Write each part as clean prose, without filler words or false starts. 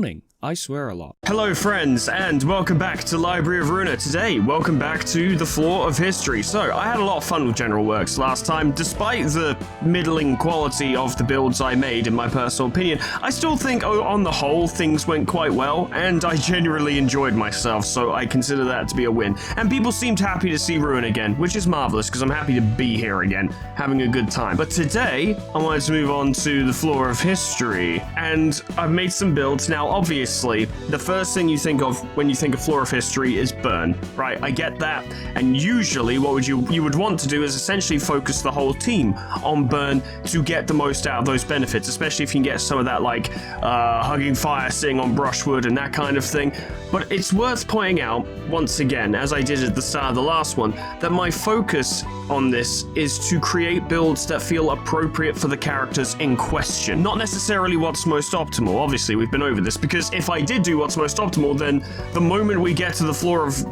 morning. I swear a lot. Hello friends, and welcome back to Library of Ruina. Today, welcome back to the Floor of History. So, I had a lot of fun with General Works last time. Despite the middling quality of the builds I made, in my personal opinion, I still think, on the whole, things went quite well, and I genuinely enjoyed myself, so I consider that to be a win. And people seemed happy to see Ruin again, which is marvelous, because I'm happy to be here again, having a good time. But today, I wanted to move on to the Floor of History, and I've made some builds. Now, obviously, the first thing you think of when you think of Floor of History is burn, right? I get that, and usually what you would want to do is essentially focus the whole team on burn to get the most out of those benefits, especially if you can get some of that like hugging fire, sitting on brushwood and that kind of thing. But it's worth pointing out, once again, as I did at the start of the last one, that my focus on this is to create builds that feel appropriate for the characters in question. Not necessarily what's most optimal, obviously we've been over this, because if I did do what's most optimal, then the moment we get to the Floor of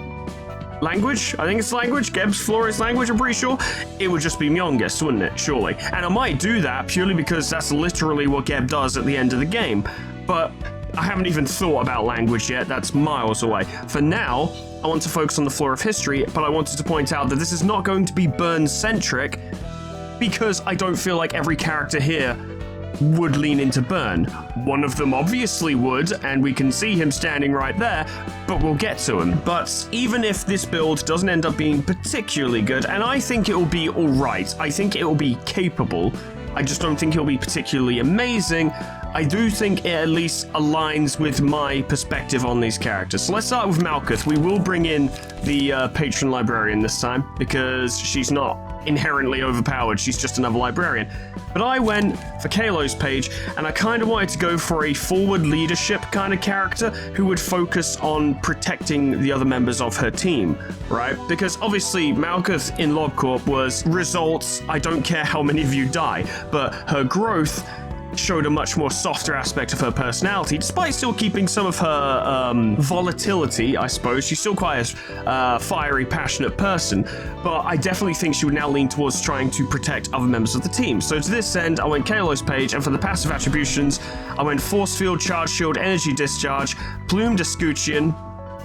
Language, I think it's language, Geb's floor is language, I'm pretty sure, it would just be youngest, wouldn't it, surely? And I might do that purely because that's literally what Geb does at the end of the game, but I haven't even thought about language yet, that's miles away. For now, I want to focus on the Floor of History, but I wanted to point out that this is not going to be burn-centric, because I don't feel like every character here would lean into burn. One of them obviously would, and we can see him standing right there, but we'll get to him. But even if this build doesn't end up being particularly good, and I think it will be alright, I think it will be capable, I just don't think it'll be particularly amazing, I do think it at least aligns with my perspective on these characters. So let's start with Malkuth. We will bring in the patron librarian this time, because she's not inherently overpowered, she's just another librarian. But I went for Kalo's page, and I kind of wanted to go for a forward leadership kind of character who would focus on protecting the other members of her team, right? Because obviously Malkuth in LobCorp was results, I don't care how many of you die, but her growth showed a much more softer aspect of her personality, despite still keeping some of her volatility, I suppose. She's still quite a fiery, passionate person, but I definitely think she would now lean towards trying to protect other members of the team. So to this end, I went Kalo's page, and for the passive attributions, I went Force Field, Charge Shield, Energy Discharge, Plumed Escutcheon,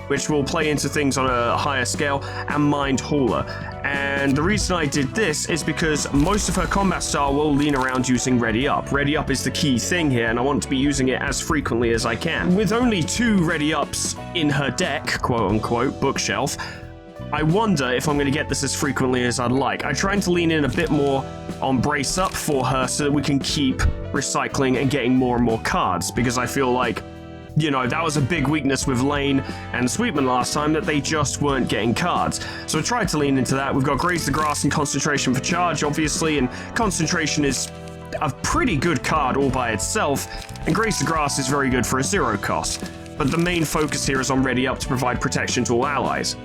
which will play into things on a higher scale, and Mind Hauler. And the reason I did this is because most of her combat style will lean around using Ready Up. Ready Up is the key thing here, and I want to be using it as frequently as I can. With only 2 Ready Ups in her deck, quote-unquote, bookshelf, I wonder if I'm going to get this as frequently as I'd like. I'm trying to lean in a bit more on Brace Up for her so that we can keep recycling and getting more and more cards, because I feel like, you know, that was a big weakness with Lane and Sweetman last time, that they just weren't getting cards. So I tried to lean into that. We've got Graze the Grass and Concentration for Charge, obviously, and Concentration is a pretty good card all by itself, and Graze the Grass is very good for a 0 cost. But the main focus here is on Ready Up to provide protection to all allies.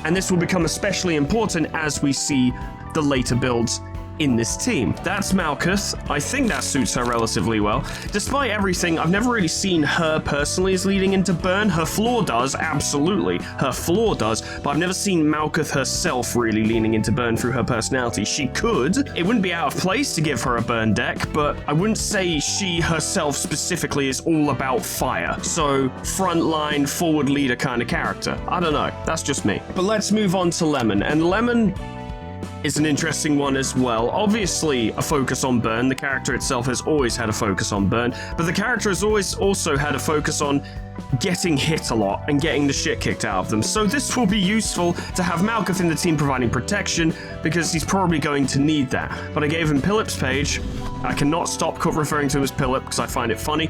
And this will become especially important as we see the later builds in this team. That's Malkuth. I think that suits her relatively well. Despite everything, I've never really seen her personally as leading into burn. Her floor does, absolutely. Her floor does, but I've never seen Malkuth herself really leaning into burn through her personality. She could. It wouldn't be out of place to give her a burn deck, but I wouldn't say she herself specifically is all about fire. So, frontline, forward leader kind of character. I don't know. That's just me. But let's move on to Lemon. And Lemon is an interesting one as well. Obviously a focus on burn. The character itself has always had a focus on burn, but the character has always also had a focus on getting hit a lot and getting the shit kicked out of them. So this will be useful to have Malkuth in the team providing protection, because he's probably going to need that. But I gave him Pillip's page. I cannot stop referring to him as Pillip because I find it funny.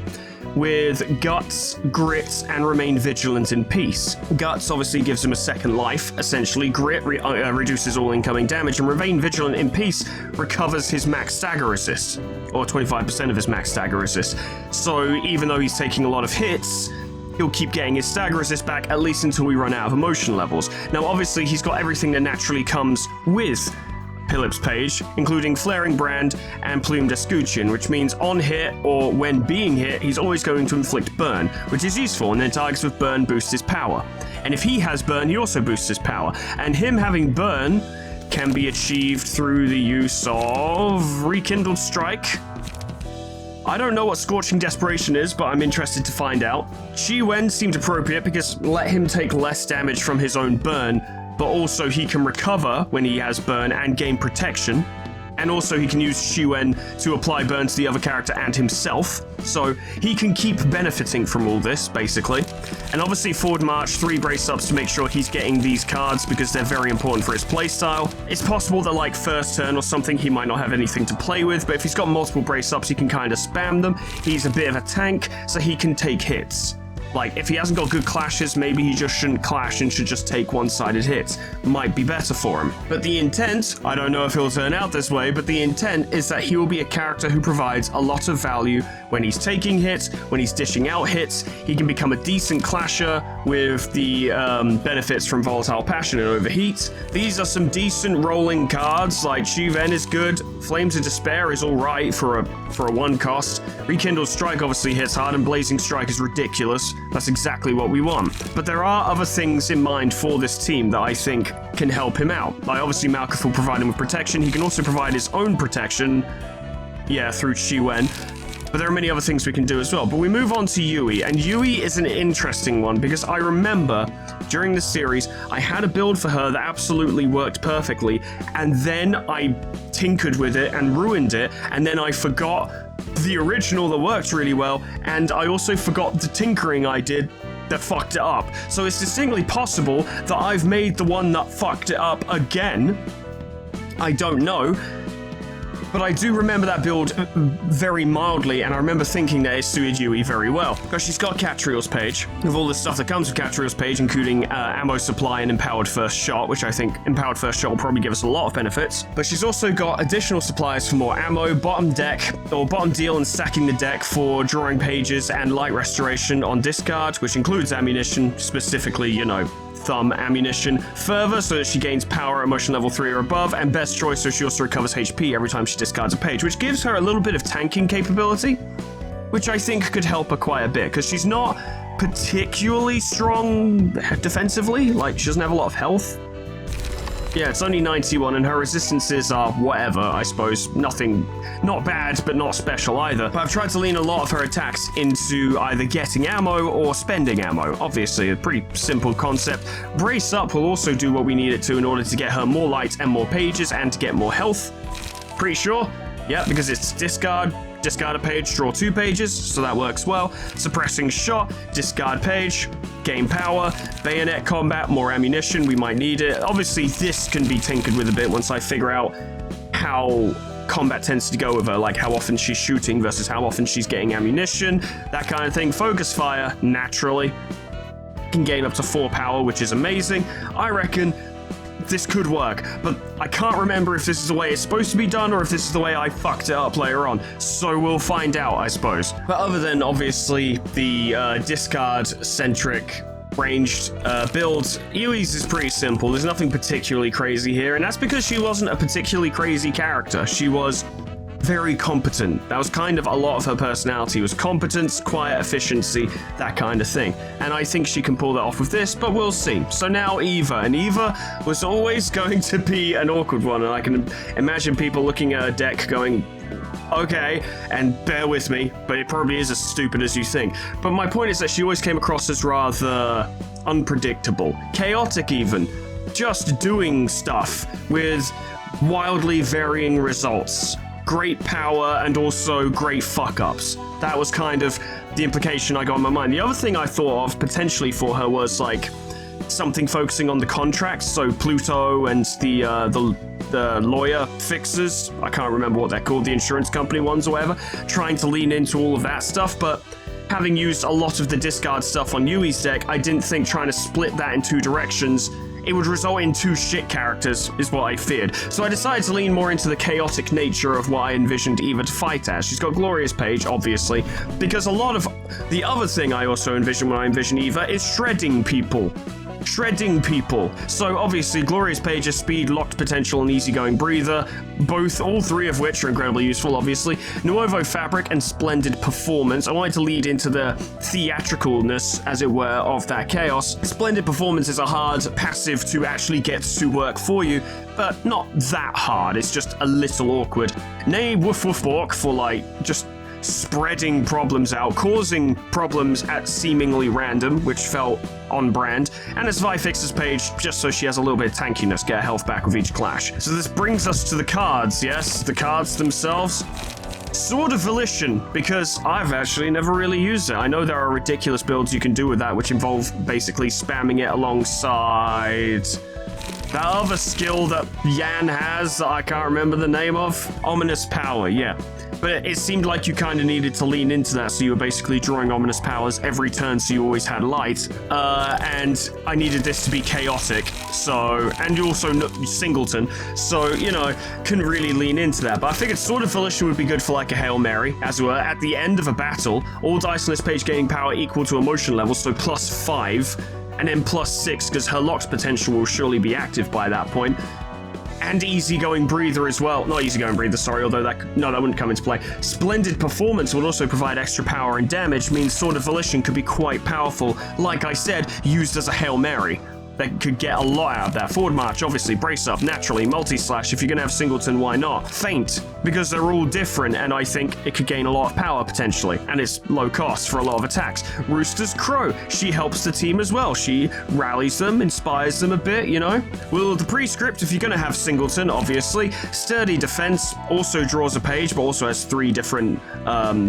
With Guts, Grit, and Remain Vigilant in Peace. Guts obviously gives him a second life, essentially. Grit reduces all incoming damage, and Remain Vigilant in Peace recovers his max stagger resist, or 25% of his max stagger resist. So even though he's taking a lot of hits, he'll keep getting his stagger resist back, at least until we run out of emotion levels. Now obviously he's got everything that naturally comes with Pillip's page, including Flaring Brand and Plumed Escutcheon, which means on hit or when being hit, he's always going to inflict burn, which is useful, and then targets with burn boost his power. And if he has burn, he also boosts his power. And him having burn can be achieved through the use of Rekindled Strike, I don't know what Scorching Desperation is, but I'm interested to find out. Shi-Wen seemed appropriate because let him take less damage from his own burn, but also he can recover when he has burn and gain protection. And also he can use Shi-Wen to apply burn to the other character and himself, so he can keep benefiting from all this, basically. And obviously Forward March, 3 brace-ups to make sure he's getting these cards because they're very important for his playstyle. It's possible that like first turn or something he might not have anything to play with, but if he's got multiple brace-ups he can kind of spam them. He's a bit of a tank, so he can take hits. Like, if he hasn't got good clashes, maybe he just shouldn't clash and should just take one-sided hits. Might be better for him. But the intent, I don't know if it'll turn out this way, but the intent is that he will be a character who provides a lot of value when he's taking hits, when he's dishing out hits. He can become a decent clasher with the benefits from Volatile Passion and Overheat. These are some decent rolling cards, like Shi-Wen is good, Flames of Despair is alright for a 1-cost. Rekindled Strike obviously hits hard, and Blazing Strike is ridiculous. That's exactly what we want. But there are other things in mind for this team that I think can help him out. Like, obviously Malkuth will provide him with protection. He can also provide his own protection, through Shi-Wen. But there are many other things we can do as well. But we move on to Yui, and Yui is an interesting one because I remember during the series I had a build for her that absolutely worked perfectly, and then I tinkered with it and ruined it, and then I forgot the original that worked really well, and I also forgot the tinkering I did that fucked it up. So it's distinctly possible that I've made the one that fucked it up again. I don't know. But I do remember that build very mildly, and I remember thinking that it suited Yui very well. Because she's got Catriel's Page, with all the stuff that comes with Catriel's Page, including ammo supply and Empowered First Shot, which I think Empowered First Shot will probably give us a lot of benefits. But she's also got additional supplies for more ammo, bottom deal and stacking the deck for drawing pages, and light restoration on discard, which includes ammunition, specifically, thumb ammunition, further so that she gains power at motion level 3 or above, and best choice so she also recovers HP every time she discards a page, which gives her a little bit of tanking capability, which I think could help her quite a bit, because she's not particularly strong defensively, like she doesn't have a lot of health. Yeah, it's only 91, and her resistances are whatever, I suppose. Nothing, not bad, but not special either. But I've tried to lean a lot of her attacks into either getting ammo or spending ammo. Obviously, a pretty simple concept. Brace Up will also do what we need it to in order to get her more light and more pages and to get more health. Pretty sure. Yeah, because it's discard a page, draw 2 pages, so that works well. Suppressing Shot, discard page, gain power, bayonet combat, more ammunition, we might need it. Obviously, this can be tinkered with a bit once I figure out how combat tends to go with her, like how often she's shooting versus how often she's getting ammunition, that kind of thing. Focus Fire, naturally. Can gain up to 4 power, which is amazing. I reckon this could work, but I can't remember if this is the way it's supposed to be done or if this is the way I fucked it up later on, so we'll find out, I suppose. But other than, obviously, the discard-centric ranged builds, Yui's is pretty simple. There's nothing particularly crazy here, and that's because she wasn't a particularly crazy character. She was very competent. That was kind of a lot of her personality, was competence, quiet efficiency, that kind of thing. And I think she can pull that off with this, but we'll see. So now Eva, and Eva was always going to be an awkward one, and I can imagine people looking at her deck going, okay, and bear with me, but it probably is as stupid as you think. But my point is that she always came across as rather unpredictable, chaotic even, just doing stuff with wildly varying results. Great power and also great fuck-ups. That was kind of the implication I got in my mind. The other thing I thought of potentially for her was like something focusing on the contracts, so Pluto and the lawyer fixers, I can't remember what they're called, the insurance company ones or whatever, trying to lean into all of that stuff, but having used a lot of the discard stuff on Yui's deck, I didn't think trying to split that in 2 directions, it would result in 2 shit characters, is what I feared. So I decided to lean more into the chaotic nature of what I envisioned Eva to fight as. She's got Glorious Page, obviously, because a lot of the other thing I also envision when I envision Eva is shredding people. So obviously Glorious Page is speed, locked potential, and easygoing breather, all 3 of which are incredibly useful, obviously. Nuovo Fabric and Splendid Performance. I wanted to lead into the theatricalness, as it were, of that chaos. Splendid Performance is a hard passive to actually get to work for you, but not that hard, it's just a little awkward. Nay Woof Woof Bork for just spreading problems out, causing problems at seemingly random, which felt on brand, and as Vi fixes page just so she has a little bit of tankiness, get her health back with each clash. So this brings us to the cards, yes? The cards themselves. Sword of Volition, because I've actually never really used it. I know there are ridiculous builds you can do with that, which involve basically spamming it alongside that other skill that Yan has that I can't remember the name of. Ominous Power, yeah. But it seemed like you kind of needed to lean into that, so you were basically drawing ominous powers every turn, so you always had light. And I needed this to be chaotic, so, and you also singleton, so, you know, couldn't really lean into that. But I figured Sword of Volition would be good for like a Hail Mary, as it were. At the end of a battle, all dice on this page gaining power equal to emotion level, so +5, and then +6, because her lock's potential will surely be active by that point. And Easygoing Breather as well. Not Easygoing Breather, sorry, although that wouldn't come into play. Splendid Performance would also provide extra power and damage, means Sword of Volition could be quite powerful. Like I said, used as a Hail Mary. That could get a lot out of that. Forward March, obviously. Brace Up, naturally. Multi-Slash, if you're going to have Singleton, why not? Feint, because they're all different, and I think it could gain a lot of power, potentially. And it's low cost for a lot of attacks. Rooster's Crow, she helps the team as well. She rallies them, inspires them a bit, you know? Will of the Prescript, if you're going to have Singleton, obviously. Sturdy Defense also draws a page, but also has 3 different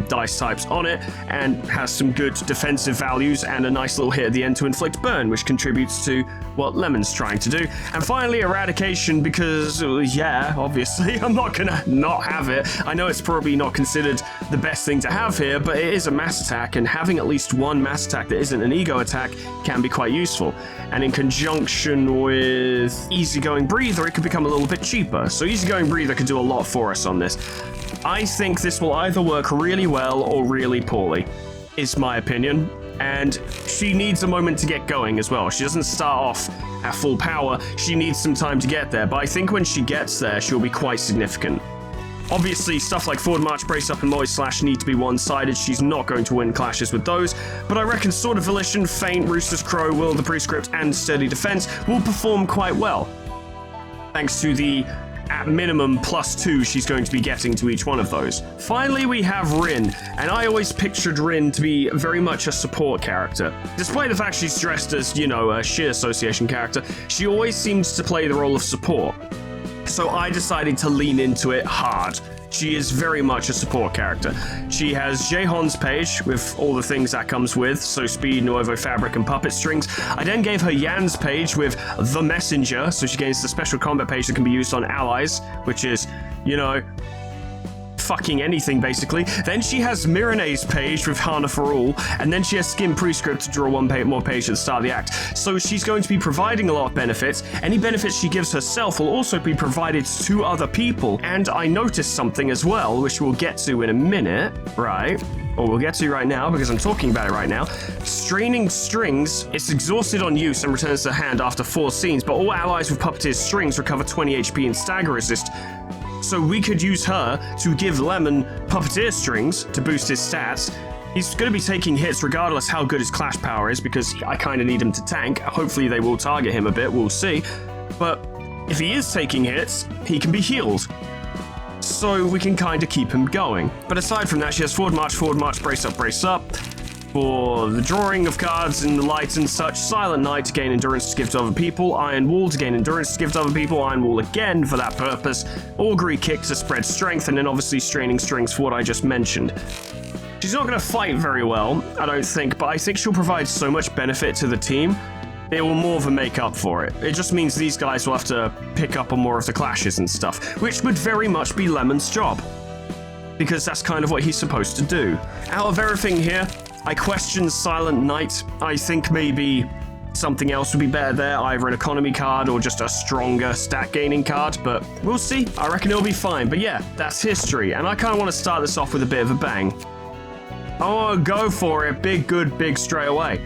dice types on it, and has some good defensive values, and a nice little hit at the end to inflict burn, which contributes to what Lemon's trying to do. And finally, Eradication, because, yeah, obviously, I'm not gonna not have it. I know it's probably not considered the best thing to have here, but it is a mass attack, and having at least one mass attack that isn't an ego attack can be quite useful. And in conjunction with Easygoing Breather, it could become a little bit cheaper. So Easygoing Breather could do a lot for us on this. I think this will either work really well or really poorly, is my opinion. And she needs a moment to get going as well. She doesn't start off at full power. She needs some time to get there, but I think when she gets there, she'll be quite significant. Obviously, stuff like Forward March, Brace Up, and Multi-Slash need to be one-sided. She's not going to win clashes with those, but I reckon Sword of Volition, Feint, Rooster's Crow, Will of the Prescript, and Sturdy Defense will perform quite well, thanks to the at minimum +2 she's going to be getting to each one of those. Finally, we have Rin, and I always pictured Rin to be very much a support character. Despite the fact she's dressed as, you know, a sheer association character, she always seems to play the role of support. So I decided to lean into it hard. She is very much a support character. She has Jaehon's page with all the things that comes with, so speed, Nuovo fabric, and puppet strings. I then gave her Yan's page with the messenger, so she gains the special combat page that can be used on allies, which is, you know, fucking anything basically. Then she has Mirene's page with Hana for All, and then she has Skin Prescript to draw one more page at the start of the act. So she's going to be providing a lot of benefits. Any benefits she gives herself will also be provided to other people. And I noticed something as well, which we'll get to in a minute, right? Or we'll get to right now because I'm talking about it right now. Straining Strings, it's exhausted on use and returns to hand after 4 scenes, but all allies with Puppeteer's Strings recover 20 HP and stagger resist. So we could use her to give Lemon Puppeteer Strings to boost his stats. He's going to be taking hits regardless how good his clash power is, because I kind of need him to tank. Hopefully they will target him a bit, we'll see. But if he is taking hits, he can be healed. So we can kind of keep him going. But aside from that, she has Forward March, Brace Up, Brace Up. For the drawing of cards in the light and such, Silent Night to gain endurance to give to other people, Iron Wall to gain endurance to give to other people, Iron Wall again for that purpose, Augury Kick to spread strength, and then obviously Straining Strings for what I just mentioned. She's not going to fight very well, I don't think, but I think she'll provide so much benefit to the team, it will more than make up for it. It just means these guys will have to pick up on more of the clashes and stuff, which would very much be Lemon's job, because that's kind of what he's supposed to do. Out of everything here, I question Silent Night. I think maybe something else would be better there, either an economy card or just a stronger stat gaining card, but we'll see. I reckon it'll be fine. But yeah, that's history, and I kind of want to start this off with a bit of a bang. I want to go for it, big straight away.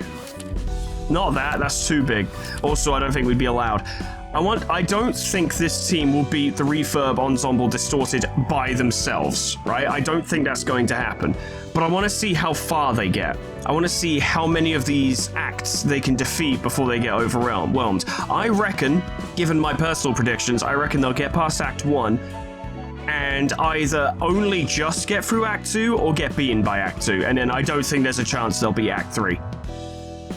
Not that, that's too big. Also, I don't think we'd be allowed. I don't think this team will beat the Refurb Ensemble Distorted by themselves, right? I don't think that's going to happen. But I want to see how far they get. I want to see how many of these acts they can defeat before they get overwhelmed. I reckon, given my personal predictions, I reckon they'll get past Act 1, and and either only just get through Act 2 or get beaten by Act 2. And then I don't think there's a chance they'll be Act 3.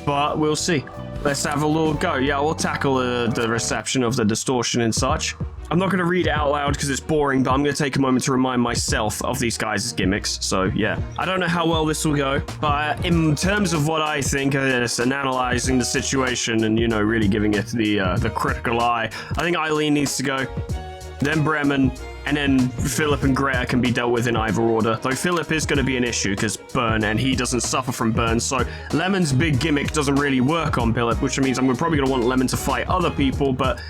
But we'll see. Let's have a little go. Yeah, we'll tackle the reception of the distortion and such. I'm not going to read it out loud because it's boring, but I'm going to take a moment to remind myself of these guys' gimmicks. So, yeah. I don't know how well this will go, but in terms of what I think of this and analyzing the situation and, you know, really giving it the critical eye, I think Eileen needs to go, then Bremen, and then Philip and Greta can be dealt with in either order. Though Philip is going to be an issue because burn, and he doesn't suffer from burn, so Lemon's big gimmick doesn't really work on Philip, which means I'm probably going to want Lemon to fight other people, but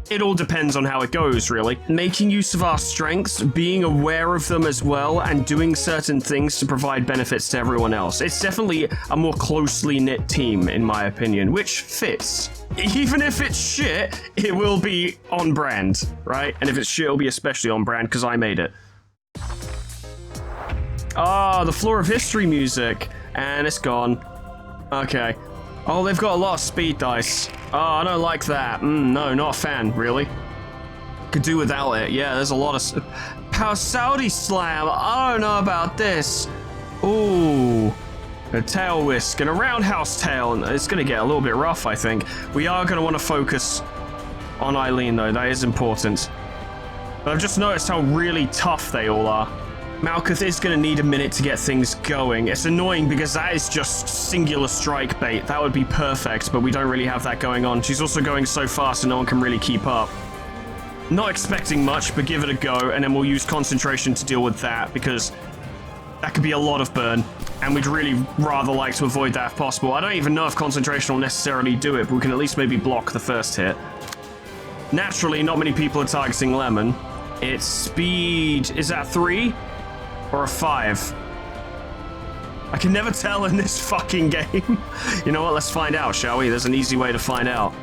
it all depends on how it goes, really. Making use of our strengths, being aware of them as well, and doing certain things to provide benefits to everyone else. It's definitely a more closely knit team, in my opinion, which fits. Even if it's shit, it will be on brand, right? And if it's shit, it'll be especially on brand because I made it. Ah, the Floor of History music. And it's gone. Okay. Oh, they've got a lot of speed dice. Oh, I don't like that. No, not a fan, really. Could do without it. Yeah, there's a lot of... Power Saudi Slam. I don't know about this. Ooh. A tail whisk and a roundhouse tail. And it's going to get a little bit rough, I think. We are going to want to focus on Eileen, though. That is important. But I've just noticed how really tough they all are. Malkuth is going to need a minute to get things going. It's annoying because that is just singular strike bait. That would be perfect, but we don't really have that going on. She's also going so fast and no one can really keep up. Not expecting much, but give it a go, and then we'll use concentration to deal with that because that could be a lot of burn, and we'd really rather like to avoid that if possible. I don't even know if concentration will necessarily do it, but we can at least maybe block the first hit. Naturally, not many people are targeting Lemon. It's speed... Is that 3? Or a 5? I can never tell in this fucking game. You know what? Let's find out, shall we? There's an easy way to find out.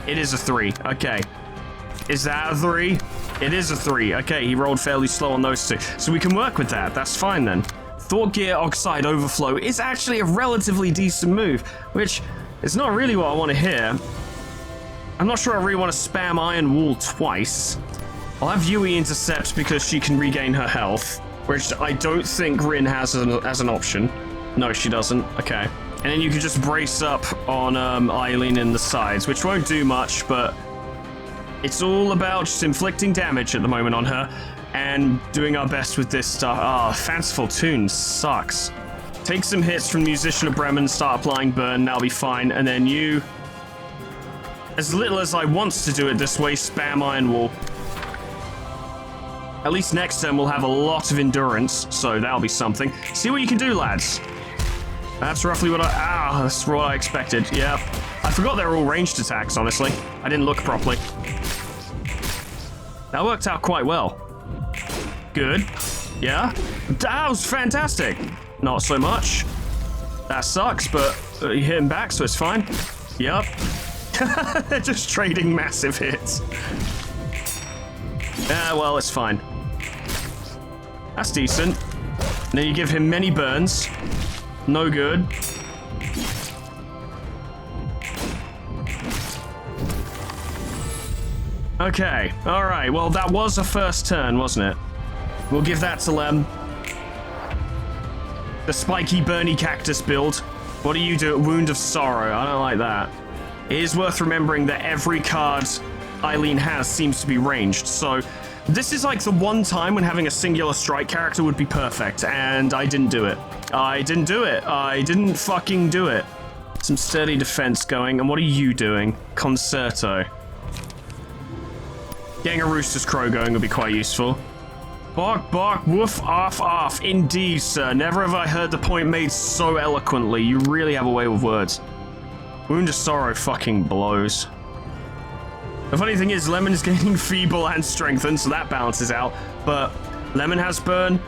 It is a 3. Okay. Is that a 3? It is a 3. Okay, he rolled fairly slow on those two. So we can work with that. That's fine then. Thought Gear Oxide Overflow is actually a relatively decent move, which is not really what I want to hear. I'm not sure I really want to spam Iron Wall twice. I'll have Yui intercept because she can regain her health, which I don't think Rin has as an option. No, she doesn't. Okay. And then you can just brace up on Eileen in the sides, which won't do much, but it's all about just inflicting damage at the moment on her and doing our best with this stuff. Ah, Fanciful Tune sucks. Take some hits from Musician of Bremen, start applying burn, that'll be fine. And then you, as little as I want to do it this way, spam Iron Wall. At least next turn we'll have a lot of endurance, so that'll be something. See what you can do, lads. That's roughly what that's what I expected. Yeah. I forgot they were all ranged attacks, honestly. I didn't look properly. That worked out quite well. Good. Yeah. That was fantastic. Not so much. That sucks, but you hit him back, so it's fine. Yep. They're just trading massive hits. Well, it's fine. That's decent. Now you give him many burns. No good. Okay, alright. Well, that was a first turn, wasn't it? We'll give that to Lem. The spiky, burny cactus build. What do you do? Wound of Sorrow. I don't like that. It is worth remembering that every card Eileen has seems to be ranged, so this is like the one time when having a singular strike character would be perfect, and I didn't do it. I didn't do it. I didn't fucking do it. Some sturdy defense going, and what are you doing? Concerto. Getting a Rooster's Crow going would be quite useful. Bark, bark, woof, off, off. Indeed, sir. Never have I heard the point made so eloquently. You really have a way with words. Wound of Sorrow fucking blows. The funny thing is, Lemon is gaining feeble and strengthened, so that balances out. But Lemon has burn.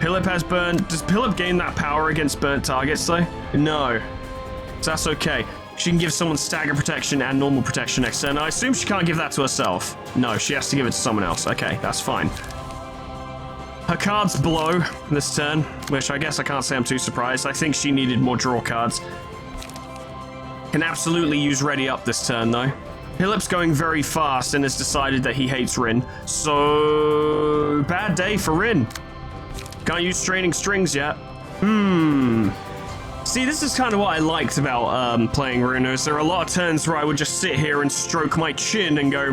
Philip has burn. Does Philip gain that power against burnt targets, though? No. So that's okay. She can give someone stagger protection and normal protection next turn. I assume she can't give that to herself. No, she has to give it to someone else. Okay, that's fine. Her cards blow this turn, which I guess I can't say I'm too surprised. I think she needed more draw cards. Can absolutely use Ready Up this turn, though. Philip's going very fast and has decided that he hates Rin. So, bad day for Rin. Can't use straining strings yet. See, this is kind of what I liked about playing Ruina. There are a lot of turns where I would just sit here and stroke my chin and go,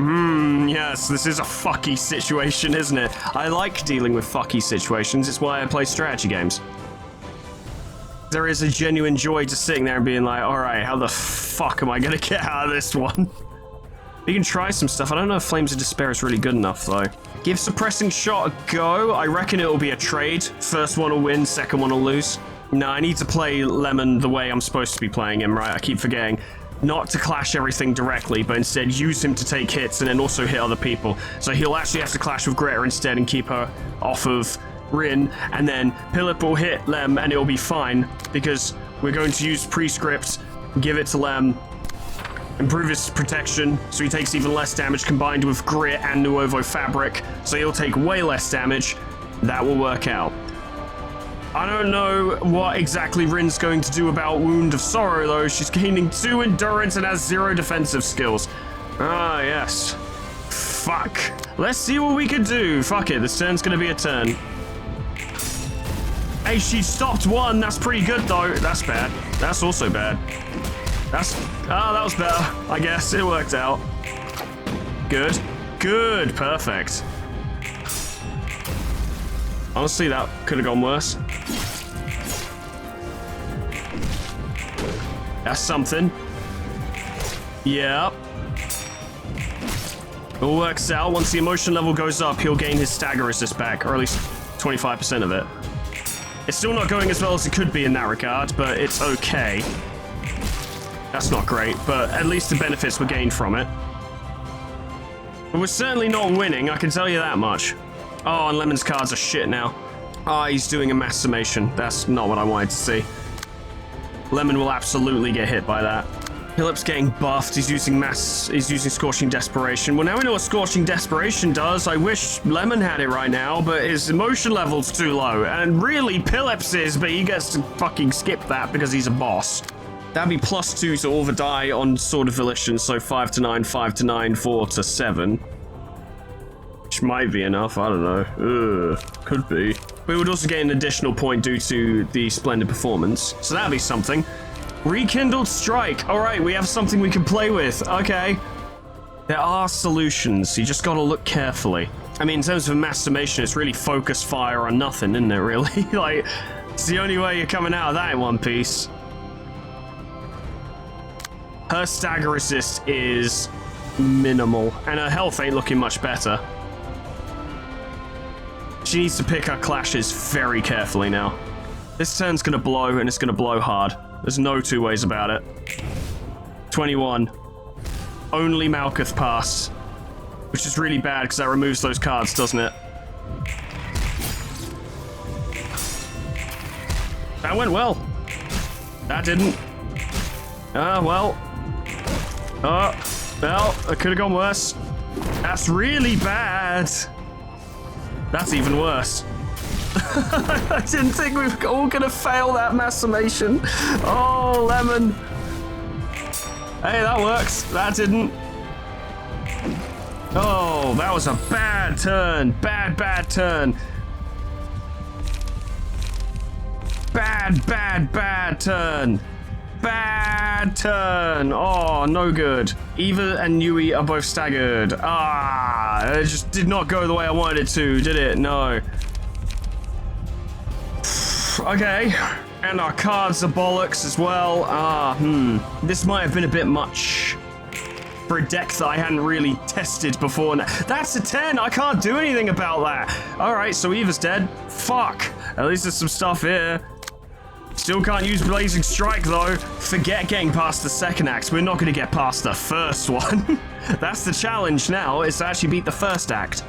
yes, this is a fucky situation, isn't it? I like dealing with fucky situations. It's why I play strategy games. There is a genuine joy to sitting there and being like, all right, how the fuck am I going to get out of this one? We can try some stuff. I don't know if Flames of Despair is really good enough, though. Give Suppressing Shot a go. I reckon it'll be a trade. First one will win, second one will lose. No, I need to play Lemon the way I'm supposed to be playing him, right? I keep forgetting. Not to clash everything directly, but instead use him to take hits and then also hit other people. So he'll actually have to clash with Greta instead and keep her off of Rin, and then Philip will hit Lem and it'll be fine because we're going to use Prescript, give it to Lem, improve his protection so he takes even less damage combined with Grit and Nuovo Fabric, so he'll take way less damage. That will work out. I don't know what exactly Rin's going to do about Wound of Sorrow, though. She's gaining 2 endurance and has 0 defensive skills. Ah, yes. Fuck. Let's see what we can do. Fuck it, this turn's gonna be a turn. Hey, she stopped 1. That's pretty good, though. That's bad. That's also bad. That was better, I guess. It worked out. Good. Good. Perfect. Honestly, that could have gone worse. That's something. Yeah. It all works out. Once the emotion level goes up, he'll gain his stagger resist back, or at least 25% of it. It's still not going as well as it could be in that regard, but it's okay. That's not great, but at least the benefits were gained from it. But we're certainly not winning, I can tell you that much. Oh, and Lemon's cards are shit now. Ah, he's doing a mass summation. That's not what I wanted to see. Lemon will absolutely get hit by that. Philip's getting buffed. He's using Scorching Desperation. Well, now we know what Scorching Desperation does. I wish Lemon had it right now, but his emotion level's too low. And really, Philip's is, but he gets to fucking skip that because he's a boss. That'd be +2 to all the die on Sword of Volition, so 5 to 9, 5 to 9, 4 to 7. Which might be enough, I don't know. Could be. We would also get an additional point due to the Splendid Performance, so that'd be something. Rekindled Strike. Alright, we have something we can play with. Okay. There are solutions, you just gotta look carefully. I mean, in terms of mass summation, it's really focus fire on nothing, isn't it, really? Like, it's the only way you're coming out of that in one piece. Her stagger resist is minimal, and her health ain't looking much better. She needs to pick her clashes very carefully now. This turn's gonna blow, and it's gonna blow hard. There's no two ways about it. 21. Only Malkuth passed. Which is really bad, because that removes those cards, doesn't it? That went well. That didn't. Well. Well, it could have gone worse. That's really bad. That's even worse. I didn't think we were all gonna fail that mass summation. Oh, Lemon. Hey, that works. That didn't. Oh, that was a bad turn. Bad turn. Bad turn. Bad turn. Oh, no good. Eva and Yui are both staggered. Ah, it just did not go the way I wanted it to, did it? No. Okay. And our cards are bollocks as well. This might have been a bit much for a deck that I hadn't really tested before. That's a 10. I can't do anything about that. All right, so Eva's dead. Fuck. At least there's some stuff here. Still can't use Blazing Strike, though. Forget getting past the second act. We're not going to get past the first one. That's the challenge now, is to actually beat the first act.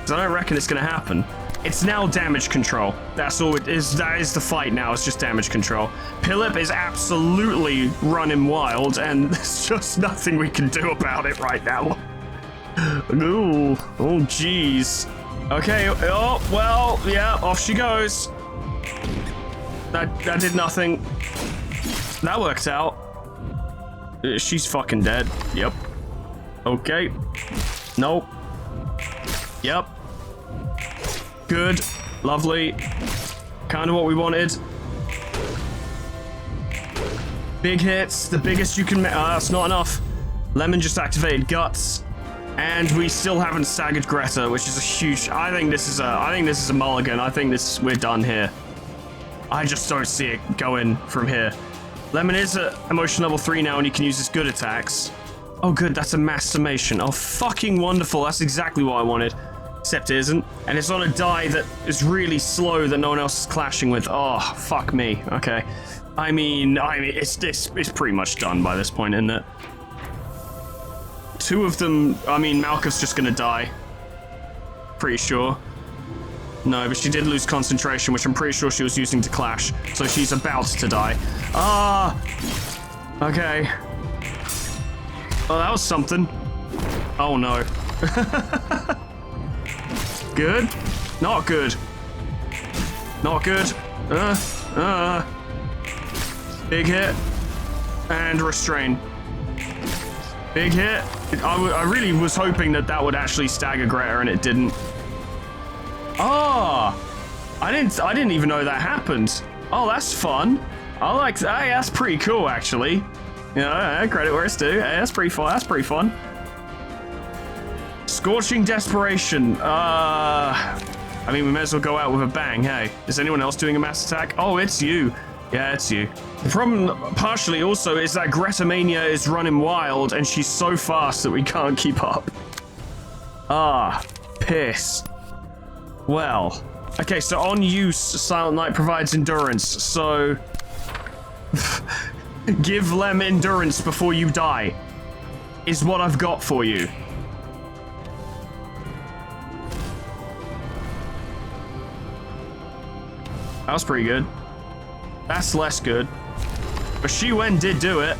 So I don't reckon it's going to happen. It's now damage control. That's all it is. That is the fight now. It's just damage control. Philip is absolutely running wild, and there's just nothing we can do about it right now. Ooh. Oh, jeez. Okay. Oh, well, yeah, off she goes. That did nothing. That worked out. She's fucking dead. Yep. Okay. Nope. Yep. Good. Lovely. Kind of what we wanted. Big hits. The biggest you can make. That's not enough. Lemon just activated Guts. And we still haven't staggered Greta, which is a huge... I think this is a mulligan. I think we're done here. I just don't see it going from here. Lemon is at emotion level 3 now, and he can use his good attacks. Oh, good. That's a mass summation. Oh, fucking wonderful. That's exactly what I wanted. Except it isn't. And it's on a die that is really slow that no one else is clashing with. Oh, fuck me. Okay. I mean, it's pretty much done by this point, isn't it? Two of them, I mean, Malka's just gonna die. Pretty sure. No, but she did lose concentration, which I'm pretty sure she was using to clash. So she's about to die. Ah! Okay. Oh, that was something. Oh, no. Good? Not good. Not good. Big hit. And restrain. Big hit. I really was hoping that would actually stagger Greta, and it didn't. Oh! I didn't even know that happened. Oh, that's fun. I like that. Hey, that's pretty cool, actually. Yeah, credit where it's due. Hey, that's pretty fun. That's pretty fun. Scorching Desperation. I mean, we may as well go out with a bang, hey. Is anyone else doing a mass attack? Oh, it's you. Yeah, it's you. The problem, partially also, is that Greta Mania is running wild, and she's so fast that we can't keep up. Ah, piss. Well, okay, so on use, Silent Night provides endurance, so... Give Lem endurance before you die, is what I've got for you. That was pretty good. That's less good. But Shi-Wen did do it.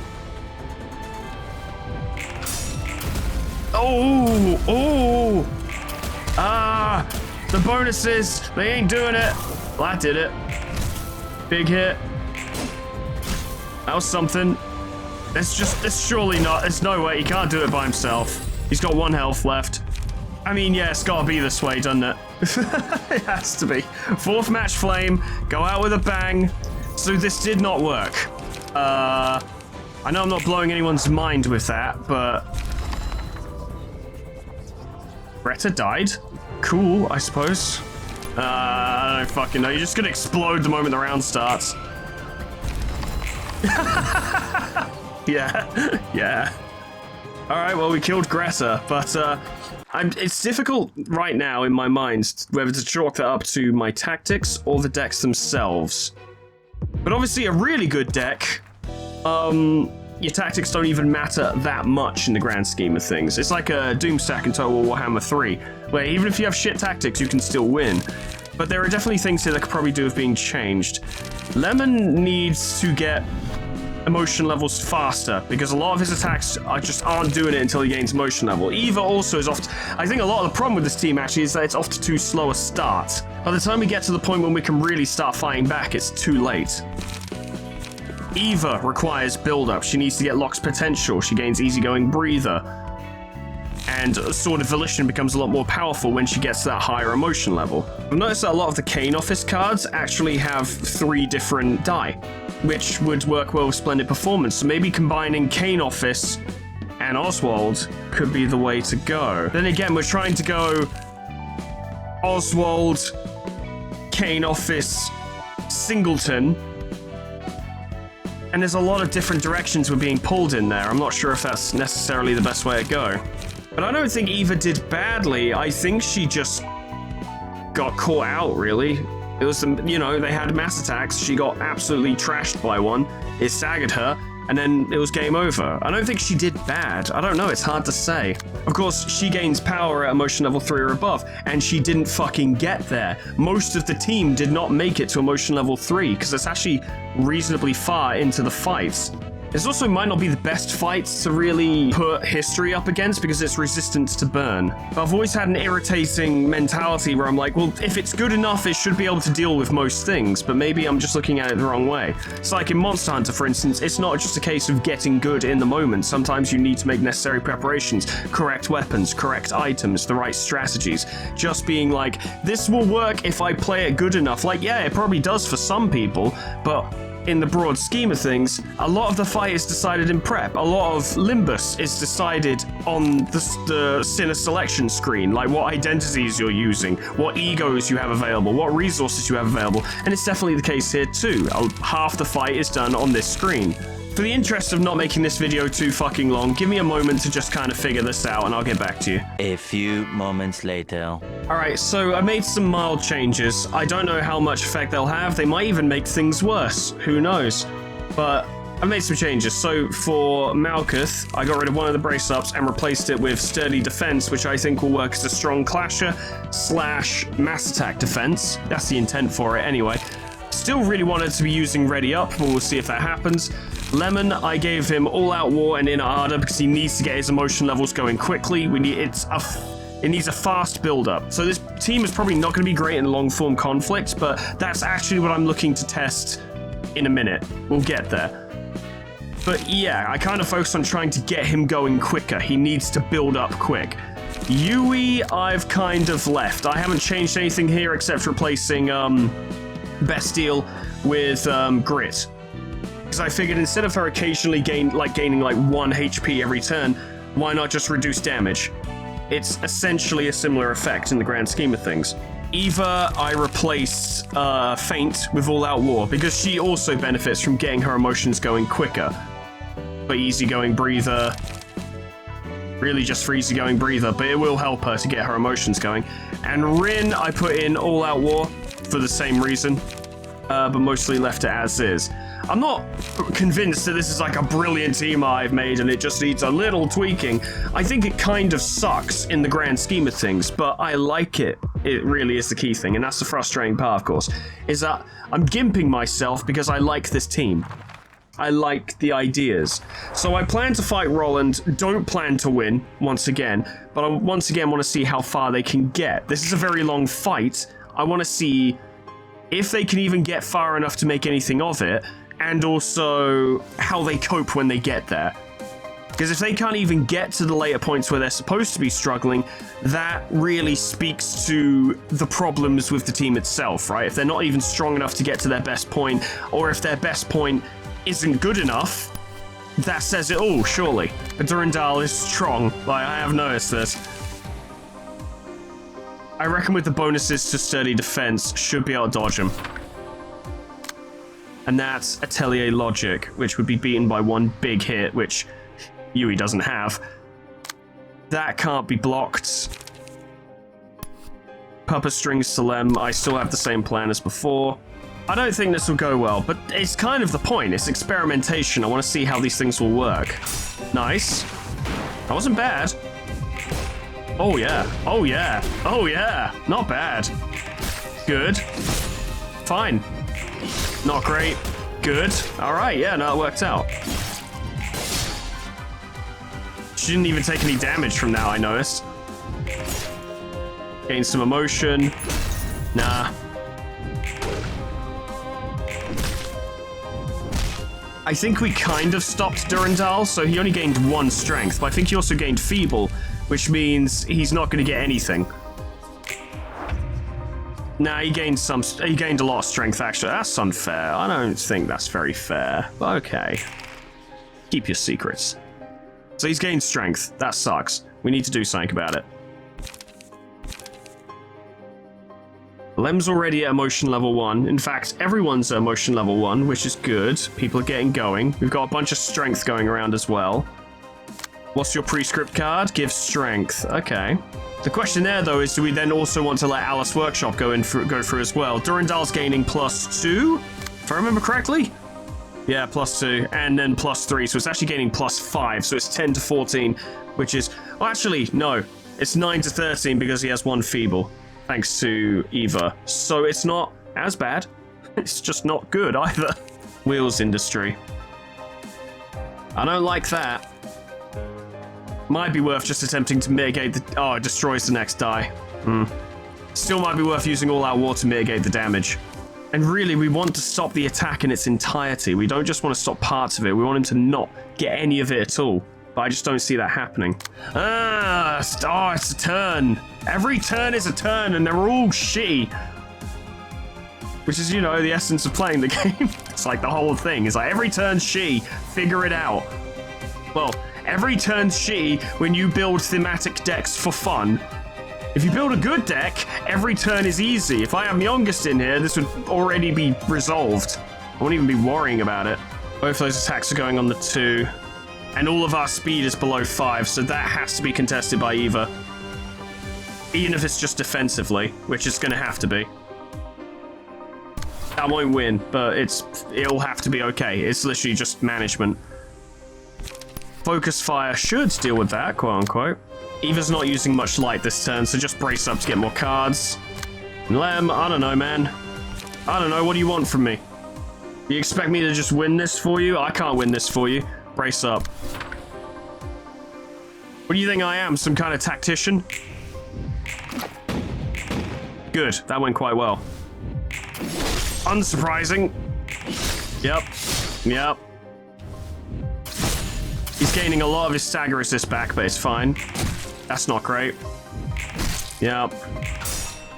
Oh! Oh! Ah! The bonuses! They ain't doing it! Well, that did it. Big hit. That was something. It's surely not. There's no way. He can't do it by himself. He's got 1 health left. I mean, yeah, it's gotta be this way, doesn't it? It has to be. 4th match flame. Go out with a bang. So this did not work. I know I'm not blowing anyone's mind with that, but... Greta died? Cool, I suppose. I don't fucking know. You're just gonna explode the moment the round starts. Yeah, yeah. Alright, well, we killed Greta, but it's difficult right now in my mind whether to chalk that up to my tactics or the decks themselves. But obviously a really good deck, your tactics don't even matter that much in the grand scheme of things. It's like a Doomstack in Total War Warhammer 3, where even if you have shit tactics, you can still win. But there are definitely things here that could probably do with being changed. Lemon needs to get emotion levels faster, because a lot of his attacks just aren't doing it until he gains emotion level. Eva also is oft... I think a lot of the problem with this team actually is that it's off to too slow a start. By the time we get to the point when we can really start fighting back, it's too late. Eva requires build-up. She needs to get Locke's potential. She gains easygoing breather. And Sword of Volition becomes a lot more powerful when she gets to that higher emotion level. I've noticed that a lot of the Kane Office cards actually have 3 different die, which would work well with Splendid Performance. So maybe combining Kane Office and Oswald could be the way to go. Then again, we're trying to go Oswald, Kane Office, Singleton, and there's a lot of different directions we're being pulled in there. I'm not sure if that's necessarily the best way to go. But I don't think Eva did badly. I think she just got caught out, really. It was, you know, they had mass attacks. She got absolutely trashed by one. It staggered her, and then it was game over. I don't think she did bad. I don't know, it's hard to say. Of course, she gains power at emotion level 3 or above, and she didn't fucking get there. Most of the team did not make it to emotion level 3, because it's actually reasonably far into the fights. This also might not be the best fight to really put history up against because it's resistance to burn. But I've always had an irritating mentality where I'm like, well, if it's good enough, it should be able to deal with most things, but maybe I'm just looking at it the wrong way. It's like in Monster Hunter, for instance, it's not just a case of getting good in the moment. Sometimes you need to make necessary preparations, correct weapons, correct items, the right strategies. Just being like, this will work if I play it good enough. Like, yeah, it probably does for some people, but in the broad scheme of things, a lot of the fight is decided in prep. A lot of Limbus is decided on the Sinner selection screen, like what identities you're using, what egos you have available, what resources you have available, and it's definitely the case here too. Half the fight is done on this screen. For the interest of not making this video too fucking long, give me a moment to just kind of figure this out and I'll get back to you. A few moments later. Alright, so I made some mild changes. I don't know how much effect they'll have. They might even make things worse. Who knows? But I made some changes. So for Malkuth, I got rid of one of the brace-ups and replaced it with Sturdy Defense, which I think will work as a strong clasher / mass attack defense. That's the intent for it anyway. Still really wanted to be using Ready Up, but we'll see if that happens. Lemon, I gave him All-Out War and Inner Ardor because he needs to get his emotion levels going quickly. It needs a fast build-up. So this team is probably not going to be great in long-form conflict, but that's actually what I'm looking to test in a minute. We'll get there. But yeah, I kind of focused on trying to get him going quicker. He needs to build up quick. Yui, I've kind of left. I haven't changed anything here except replacing Bestial with Grit. Because I figured instead of her occasionally gaining like 1 HP every turn, why not just reduce damage? It's essentially a similar effect in the grand scheme of things. Eva, I replaced Faint with All-Out War because she also benefits from getting her emotions going quicker. But easygoing breather, really just for easygoing breather, but it will help her to get her emotions going. And Rin, I put in All-Out War for the same reason, but mostly left it as is. I'm not convinced that this is like a brilliant team I've made and it just needs a little tweaking. I think it kind of sucks in the grand scheme of things, but I like it. It really is the key thing, and that's the frustrating part, of course, is that I'm gimping myself because I like this team. I like the ideas. So I plan to fight Roland, don't plan to win, once again, but I once again want to see how far they can get. This is a very long fight. I want to see if they can even get far enough to make anything of it, and also how they cope when they get there. Because if they can't even get to the later points where they're supposed to be struggling, that really speaks to the problems with the team itself, right? If they're not even strong enough to get to their best point, or if their best point isn't good enough, that says it all, surely. But Durandal is strong, like I have noticed this. I reckon with the bonuses to Sturdy Defense, should be able to dodge him. And that's Atelier Logic, which would be beaten by one big hit, which Yui doesn't have. That can't be blocked. Papa Strings Salem, I still have the same plan as before. I don't think this will go well, but it's kind of the point. It's experimentation. I want to see how these things will work. Nice. That wasn't bad. Oh yeah. Oh yeah. Oh yeah. Not bad. Good. Fine. Not great. Good. Alright, yeah, no, it worked out. She didn't even take any damage from that, I noticed. Gain some emotion. Nah. I think we kind of stopped Durandal, so he only gained 1 strength, but I think he also gained Feeble, which means he's not going to get anything. Nah, he gained a lot of strength, actually. That's unfair. I don't think that's very fair. But okay. Keep your secrets. So he's gained strength. That sucks. We need to do something about it. Lem's already at emotion level 1. In fact, everyone's at emotion level 1, which is good. People are getting going. We've got a bunch of strength going around as well. What's your prescript card? Gives strength. Okay. The question there, though, is do we then also want to let Alice Workshop go through as well? Durandal's gaining +2, if I remember correctly. Yeah, +2, and then +3, so it's actually gaining +5, so it's 10 to 14, which is... Well, actually, no. It's 9 to 13 because he has 1 Feeble, thanks to Eva. So it's not as bad. It's just not good either. Wheels Industry. I don't like that. Might be worth just attempting to mitigate the... Oh, it destroys the next die. Still might be worth using all our war to mitigate the damage. And really, we want to stop the attack in its entirety. We don't just want to stop parts of it. We want him to not get any of it at all. But I just don't see that happening. It's a turn. Every turn is a turn, and they're all shitty. Which is, you know, the essence of playing the game. It's like the whole thing. It's like every turn's shitty. Figure it out. Well, every turn's shitty when you build thematic decks for fun. If you build a good deck, every turn is easy. If I have Youngest in here, this would already be resolved. I won't even be worrying about it. Both those attacks are going on the 2. And all of our speed is below 5, so that has to be contested by Eva. Even if it's just defensively, which it's going to have to be. That won't win, but it'll have to be okay. It's literally just management. Focus Fire should deal with that, quote-unquote. Eva's not using much light this turn, so just brace up to get more cards. And Lem, I don't know, man. I don't know, what do you want from me? You expect me to just win this for you? I can't win this for you. Brace up. What do you think I am, some kind of tactician? Good, that went quite well. Unsurprising. Yep. He's gaining a lot of his stagger assist back, but it's fine. That's not great. Yep.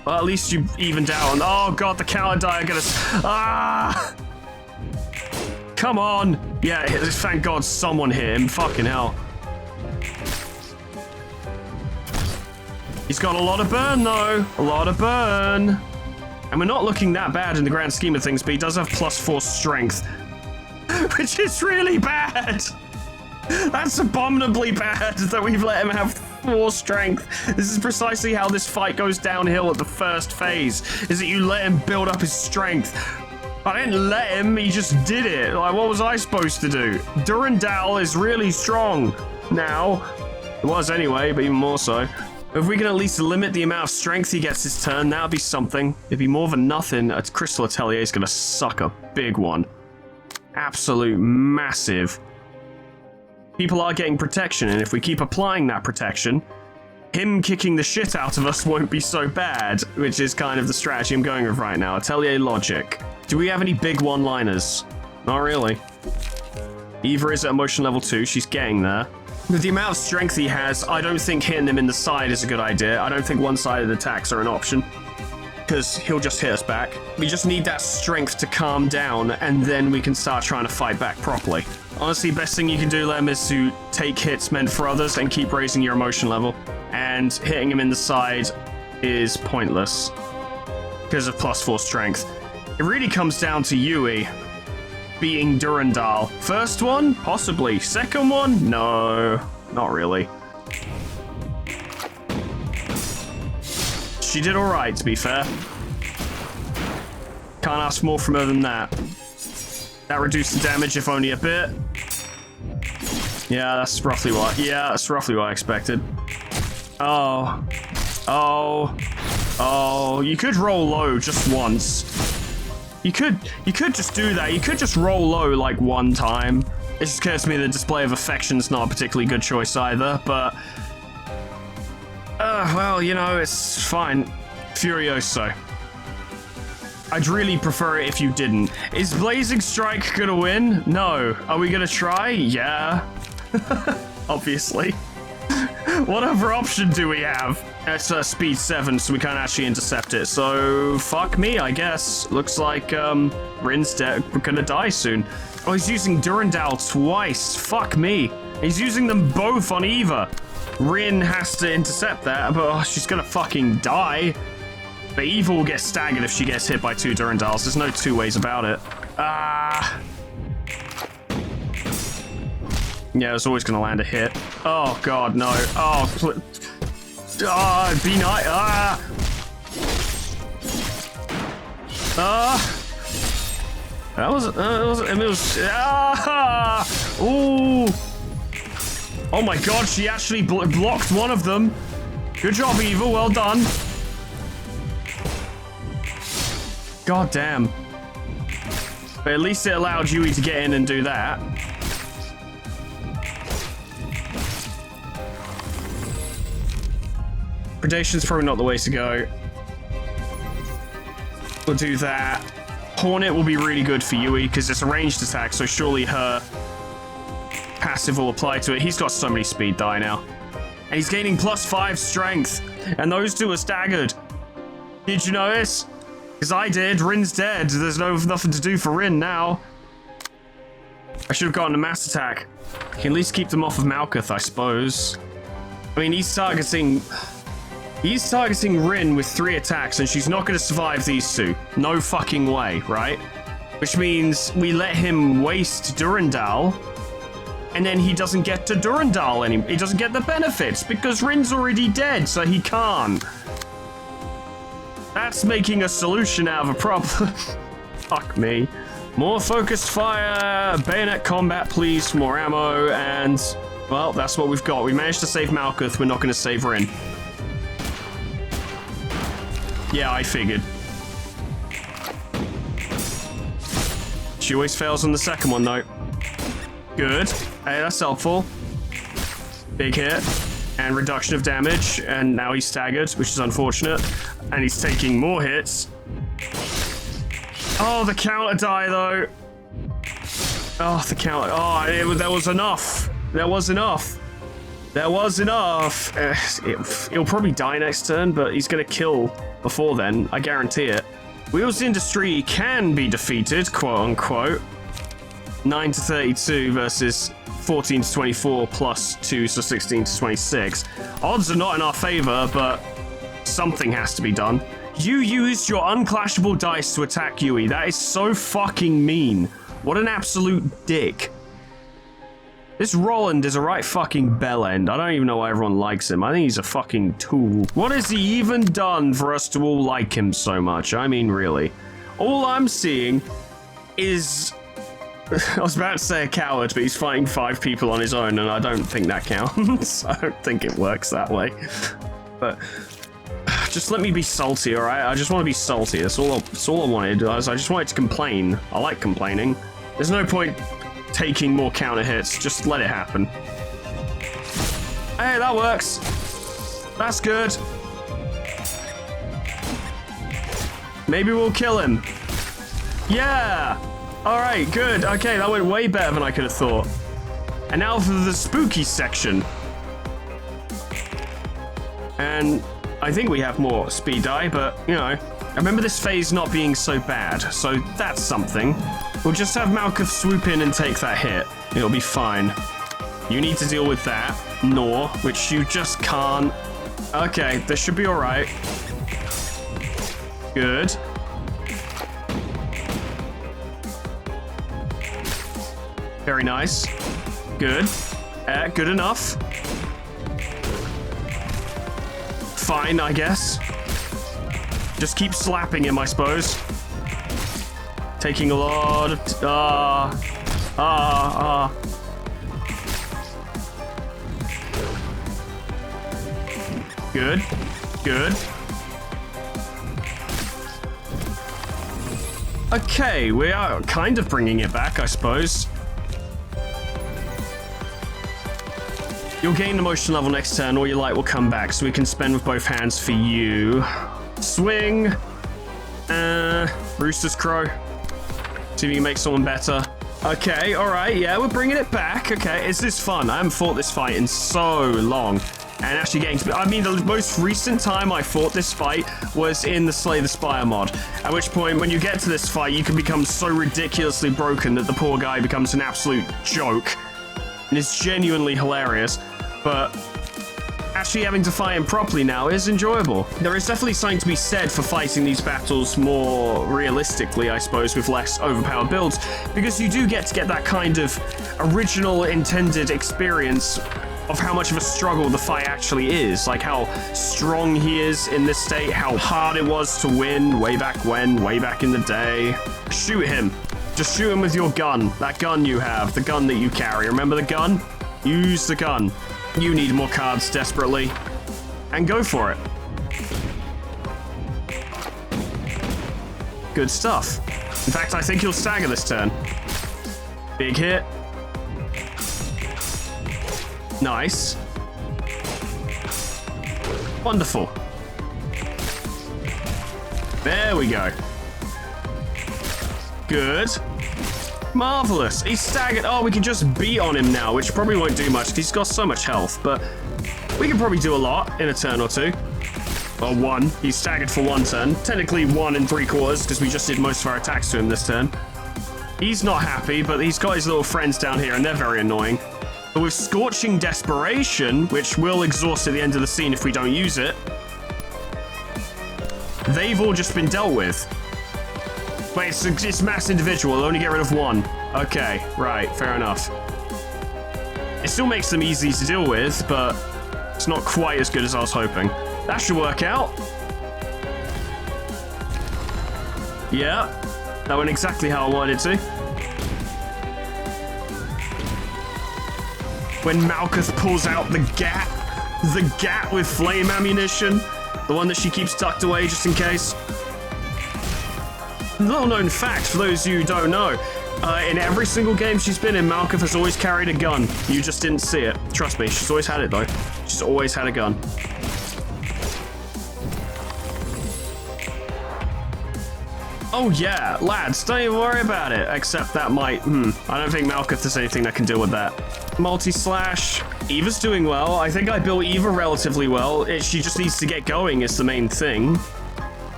Well, at least you evened out on... Oh, God, the counter die are gonna... Ah! Come on! Yeah, thank God someone hit him. Fucking hell. He's got a lot of burn, though. A lot of burn. And we're not looking that bad in the grand scheme of things, but he does have +4 strength. Which is really bad. That's abominably bad that we've let him have 4 strength. This is precisely how this fight goes downhill at the first phase, is that you let him build up his strength. I didn't let him, he just did it. Like, what was I supposed to do? Durandal is really strong now. It was anyway, but even more so. If we can at least limit the amount of strength he gets this turn, that would be something. It'd be more than nothing. Crystal Atelier is going to suck a big one. Absolute massive. People are getting protection, and if we keep applying that protection, him kicking the shit out of us won't be so bad, which is kind of the strategy I'm going with right now. Atelier logic. Do we have any big one-liners? Not really. Eva is at emotion level 2. She's getting there. With the amount of strength he has, I don't think hitting him in the side is a good idea. I don't think one-sided attacks are an option, because he'll just hit us back. We just need that strength to calm down, and then we can start trying to fight back properly. Honestly, best thing you can do, Lem, is to take hits meant for others and keep raising your emotion level. And hitting him in the side is pointless because of +4 strength. It really comes down to Yui beating Durandal. First one? Possibly. Second one? No, not really. She did alright, to be fair. Can't ask more from her than that. That reduced the damage, if only a bit. Yeah, that's roughly what I expected. Oh. You could roll low just once. You could just do that. You could just roll low like one time. It just occurs to me that Display of Affection's not a particularly good choice either, but... well, you know, it's fine. Furioso. I'd really prefer it if you didn't. Is Blazing Strike gonna win? No. Are we gonna try? Yeah. Obviously. What other option do we have? It's speed 7, so we can't actually intercept it. So, fuck me, I guess. Looks like, Rin's gonna die soon. Oh, he's using Durandal twice. Fuck me. He's using them both on Eva. Rin has to intercept that, but she's gonna fucking die. But Eva will get staggered if she gets hit by 2 Durandals. There's no 2 ways about it. Yeah, it's always gonna land a hit. Oh god, no. Be nice. That was ooh. Oh my god, she actually blocked one of them. Good job, Eva, well done. God damn. But at least it allowed Yui to get in and do that. Predation's probably not the way to go. We'll do that. Hornet will be really good for Yui because it's a ranged attack, so surely her passive will apply to it. He's got so many speed die now. And he's gaining +5 strength. And those two are staggered. Did you notice? Because I did. Rin's dead. There's nothing to do for Rin now. I should have gotten a mass attack. Can at least keep them off of Malkuth, I suppose. I mean, he's targeting Rin with 3 attacks, and she's not going to survive these 2. No fucking way, right? Which means we let him waste Durandal, and then he doesn't get to Durandal anymore. He doesn't get the benefits because Rin's already dead, so he can't. That's making a solution out of a problem. Fuck me. More focused fire, bayonet combat, please, for more ammo, and, well, that's what we've got. We managed to save Malkuth, we're not going to save Rin. Yeah, I figured. She always fails on the second one, though. Good. Hey, that's helpful. Big hit. And reduction of damage. And now he's staggered, which is unfortunate. And he's taking more hits. Oh, the counter die, though. Oh, the counter. Oh, there was enough. There was enough. There was enough. He'll probably die next turn, but he's going to kill before then. I guarantee it. Wheels Industry can be defeated, quote unquote. 9 to 32 versus 14 to 24 plus 2, so 16 to 26. Odds are not in our favor, but something has to be done. You used your unclashable dice to attack Yui. That is so fucking mean. What an absolute dick. This Roland is a right fucking bellend. I don't even know why everyone likes him. I think he's a fucking tool. What has he even done for us to all like him so much? I mean, really. All I'm seeing is... I was about to say a coward, but he's fighting 5 people on his own, and I don't think that counts. I don't think it works that way. But just let me be salty, all right? I just want to be salty. That's all I wanted. I just wanted to complain. I like complaining. There's no point taking more counter hits. Just let it happen. Hey, that works. That's good. Maybe we'll kill him. Yeah. All right, good. Okay, that went way better than I could have thought. And now for the spooky section. And I think we have more speed die, but, you know, I remember this phase not being so bad, so that's something. We'll just have Malkuth swoop in and take that hit. It'll be fine. You need to deal with that, Nor, which you just can't. Okay, this should be all right. Good. Very nice. Good. Good enough. Fine, I guess. Just keep slapping him, I suppose. Taking a lot of... Good. Good. Okay, we are kind of bringing it back, I suppose. You'll gain emotion level next turn, or your light will come back, so we can spend with both hands for you. Swing. Rooster's Crow. See if you can make someone better. Okay, alright, yeah, we're bringing it back. Okay, is this fun? I haven't fought this fight in so long. And actually getting to... I mean, the most recent time I fought this fight was in the Slay the Spire mod. At which point, when you get to this fight, you can become so ridiculously broken that the poor guy becomes an absolute joke. And it's genuinely hilarious. But actually having to fight him properly now is enjoyable. There is definitely something to be said for fighting these battles more realistically, I suppose, with less overpowered builds, because you do get to get that kind of original intended experience of how much of a struggle the fight actually is, like how strong he is in this state, how hard it was to win way back when, way back in the day. Shoot him. Just shoot him with your gun. That gun you have, the gun that you carry. Remember the gun? Use the gun. You need more cards desperately. And go for it. Good stuff. In fact, I think he'll stagger this turn. Big hit. Nice. Wonderful. There we go. Good. Marvelous. He's staggered. Oh, we can just beat on him now, which probably won't do much because he's got so much health, but we can probably do a lot in a turn or two. Or one. He's staggered for one turn. Technically 1 3/4 because we just did most of our attacks to him this turn. He's not happy, but he's got his little friends down here and they're very annoying. But with Scorching Desperation, which will exhaust at the end of the scene if we don't use it, they've all just been dealt with. Wait, it's mass individual. We'll only get rid of one. Okay, right, fair enough. It still makes them easy to deal with, but it's not quite as good as I was hoping. That should work out. Yeah, that went exactly how I wanted it to. When Malkuth pulls out the gat with flame ammunition, the one that she keeps tucked away just in case. Little known fact for those of you who don't know, in every single game she's been in, Malkuth has always carried a gun. You just didn't see it. Trust me, she's always had it though. She's always had a gun. Oh yeah, lads, don't even worry about it. Except that might, I don't think Malkuth has anything that can deal with that. Multi-slash. Eva's doing well. I think I built Eva relatively well. She just needs to get going is the main thing.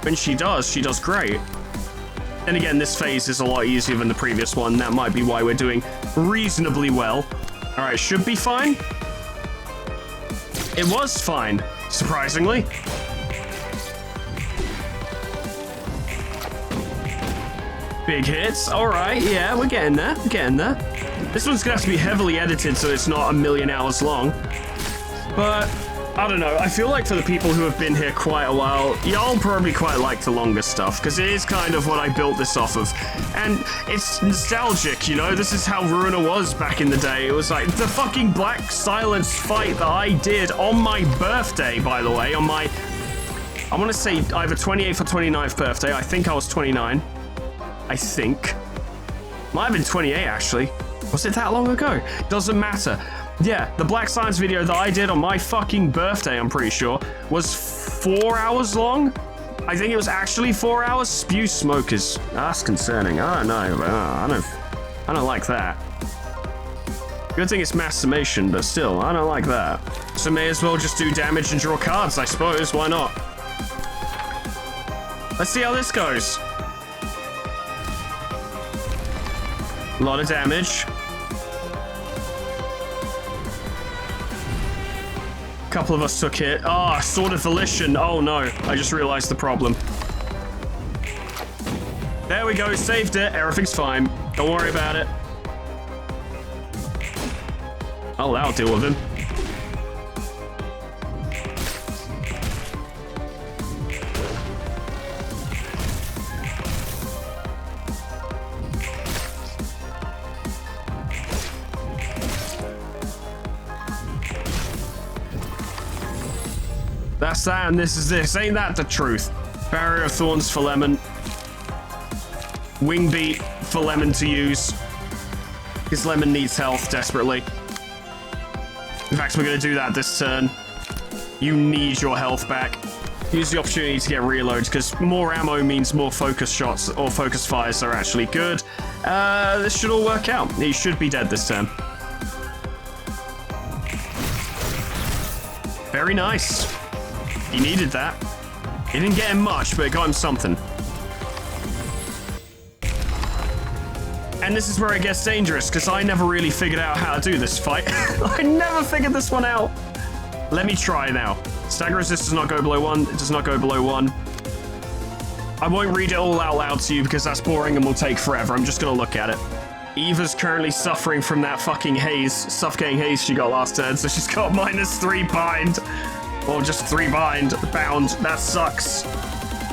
When she does great. And again, this phase is a lot easier than the previous one. That might be why we're doing reasonably well. All right, should be fine. It was fine, surprisingly. Big hits. All right, yeah, we're getting there. We're getting there. This one's gonna have to be heavily edited so it's not a million hours long. But I don't know. I feel like for the people who have been here quite a while, y'all probably quite like the longer stuff because it is kind of what I built this off of. And it's nostalgic, you know? This is how Ruina was back in the day. It was like the fucking Black Silence fight that I did on my birthday, by the way, on my, I want to say either 28th or 29th birthday. I think I was 29. I think. Might have been 28, actually. Was it that long ago? Doesn't matter. Yeah, the Black Science video that I did on my fucking birthday, I'm pretty sure, was 4 hours long. I think it was actually 4 hours. Spew smokers. That's concerning. I don't know. I don't like that. Good thing it's mass summation, but still, I don't like that. So may as well just do damage and draw cards, I suppose. Why not? Let's see how this goes. A lot of damage. A couple of us took hit. Ah, Sword of Volition. Oh no, I just realized the problem. There we go, saved it. Everything's fine. Don't worry about it. Oh, that'll deal with him. That's that, and this is this. Ain't that the truth? Barrier of Thorns for Lemon. Wing Beat for Lemon to use. Because Lemon needs health desperately. In fact, we're going to do that this turn. You need your health back. Use the opportunity to get reloads, because more ammo means more focus shots or focus fires are actually good. This should all work out. He should be dead this turn. Very nice. He needed that. It didn't get him much, but it got him something. And this is where it gets dangerous, because I never really figured out how to do this fight. I never figured this one out. Let me try now. Stagger resist does not go below 1. It does not go below 1. I won't read it all out loud to you because that's boring and will take forever. I'm just going to look at it. Eva's currently suffering from that fucking haze, suffocating haze she got last turn, so she's got -3 bind. Or just 3 bound. That sucks.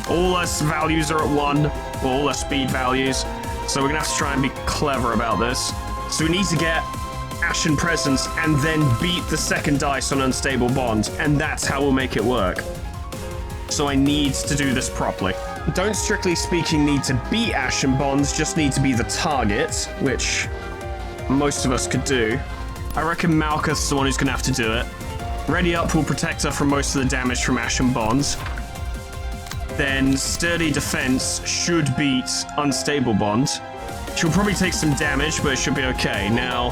All our values are at 1. Or all our speed values. So we're gonna have to try and be clever about this. So we need to get Ashen Presence and then beat the second dice on Unstable Bond. And that's how we'll make it work. So I need to do this properly. Don't strictly speaking need to beat Ashen Bonds, just need to be the target, which most of us could do. I reckon Malkuth's the one who's gonna have to do it. Ready Up will protect her from most of the damage from Ashen Bond. Then Sturdy Defense should beat Unstable Bond. She'll probably take some damage, but it should be okay. Now,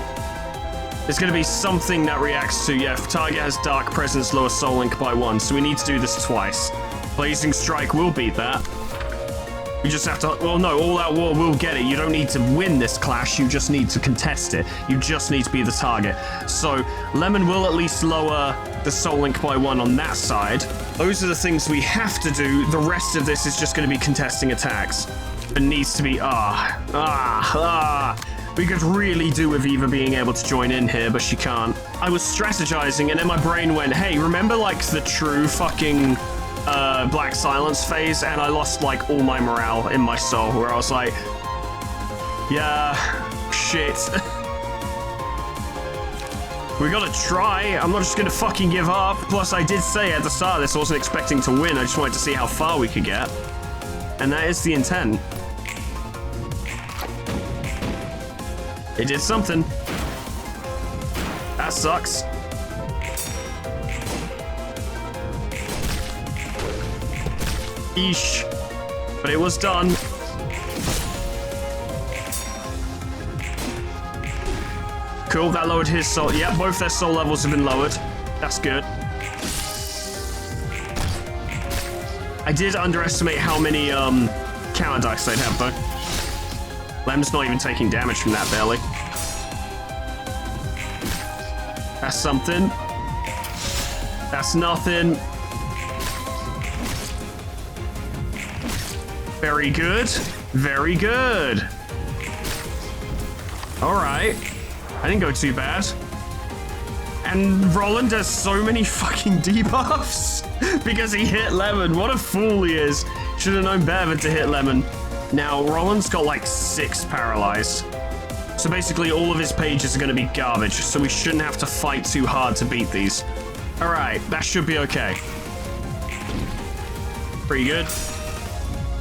there's going to be something that reacts to, yeah, if target has Dark Presence, lower Soul Link by 1, so we need to do this twice. Blazing Strike will beat that. You just have to, well, no, All Out War will get it. You don't need to win this clash, you just need to contest it. You just need to be the target. So, Lemon will at least lower the Soul Link by 1 on that side. Those are the things we have to do. The rest of this is just going to be contesting attacks. It needs to be, we could really do with Eva being able to join in here, but she can't. I was strategizing, and then my brain went, hey, remember, like, the true fucking Black Silence phase? And I lost, like, all my morale in my soul, where I was like, yeah, shit. We gotta try. I'm not just gonna fucking give up. Plus, I did say at the start of this I wasn't expecting to win. I just wanted to see how far we could get. And that is the intent. It did something. That sucks. Eesh. But it was done. Cool, that lowered his soul. Yeah, both their soul levels have been lowered. That's good. I did underestimate how many counter dice they'd have, though. Lem's not even taking damage from that, barely. That's something. That's nothing. Very good. Very good. Alright. I didn't go too bad. And Roland does so many fucking debuffs because he hit Lemon. What a fool he is. Should have known better than to hit Lemon. Now, Roland's got like 6 paralyzed. So basically all of his pages are going to be garbage, so we shouldn't have to fight too hard to beat these. Alright, that should be okay. Pretty good.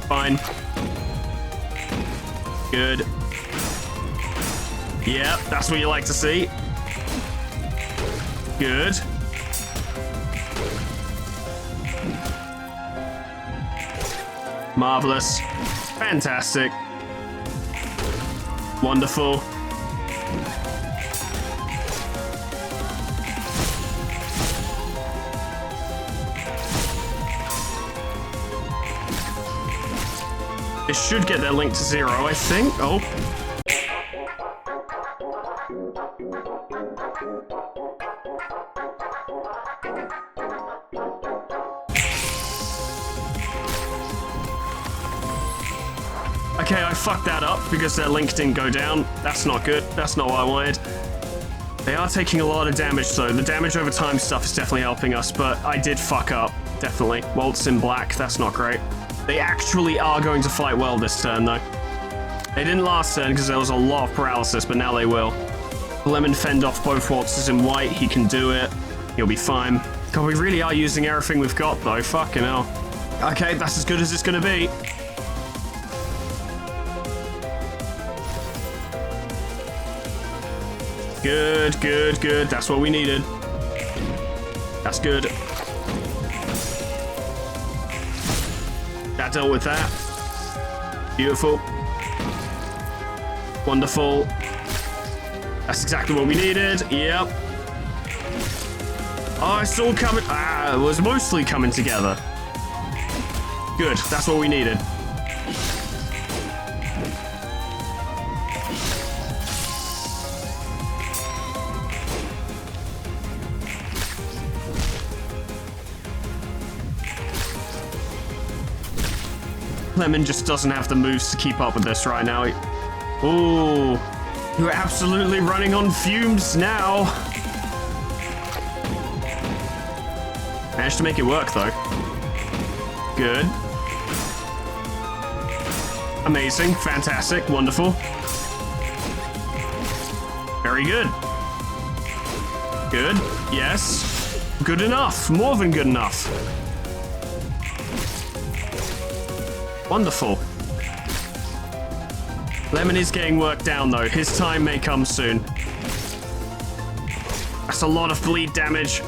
Fine. Good. Yep, that's what you like to see. Good. Marvelous. Fantastic. Wonderful. This should get their link to 0, I think. Oh. Okay, I fucked that up because their link didn't go down. That's not good. That's not what I wanted. They are taking a lot of damage, though. The damage over time stuff is definitely helping us, but I did fuck up. Definitely. Waltz in black. That's not great. They actually are going to fight well this turn, though. They didn't last turn because there was a lot of paralysis, but now they will. Lemon fend off both waltzes in white. He can do it. He'll be fine. God, we really are using everything we've got, though. Fucking hell. Okay, that's as good as it's going to be. Good, good, good. That's what we needed. That's good. That dealt with that. Beautiful. Wonderful. That's exactly what we needed. Yep. Oh, it's all coming. It was mostly coming together. Good. That's what we needed. Lemon just doesn't have the moves to keep up with this right now. Ooh, you're absolutely running on fumes now. Managed to make it work, though. Good. Amazing, fantastic, wonderful. Very good. Good, yes. Good enough, more than good enough. Wonderful. Lemon is getting worked down, though. His time may come soon. That's a lot of bleed damage.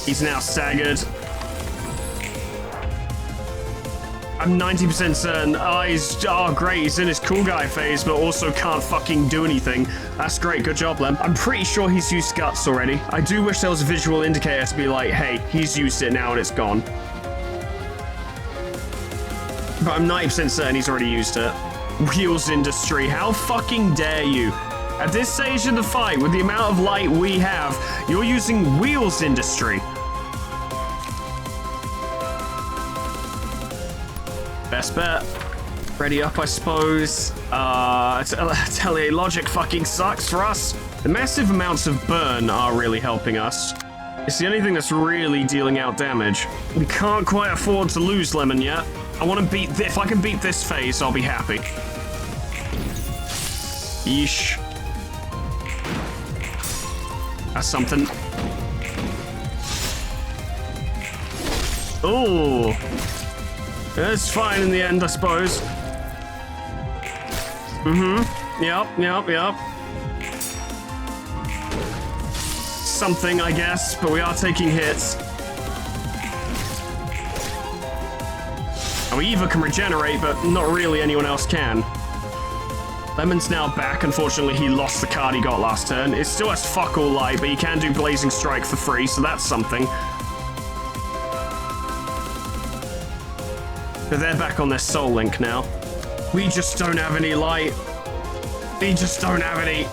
He's now staggered. I'm 90% certain. Oh, great. He's in his cool guy phase, but also can't fucking do anything. That's great. Good job, Lem. I'm pretty sure he's used guts already. I do wish there was a visual indicator to be like, hey, he's used it now and it's gone. But I'm 90% certain he's already used it. Wheels industry. How fucking dare you? At this stage of the fight, with the amount of light we have, you're using wheels industry. Best bet. Ready up, I suppose. Atelier logic fucking sucks for us. The massive amounts of burn are really helping us. It's the only thing that's really dealing out damage. We can't quite afford to lose Lemon yet. I want to beat this. If I can beat this phase, I'll be happy. Yeesh. That's something. Ooh. It's fine in the end, I suppose. Yep. Something, I guess, but we are taking hits. And we either can regenerate, but not really anyone else can. Lemon's now back. Unfortunately, he lost the card he got last turn. It still has fuck all light, but he can do Blazing Strike for free, so that's something. But they're back on their Soul Link now. We just don't have any light. We just don't have any.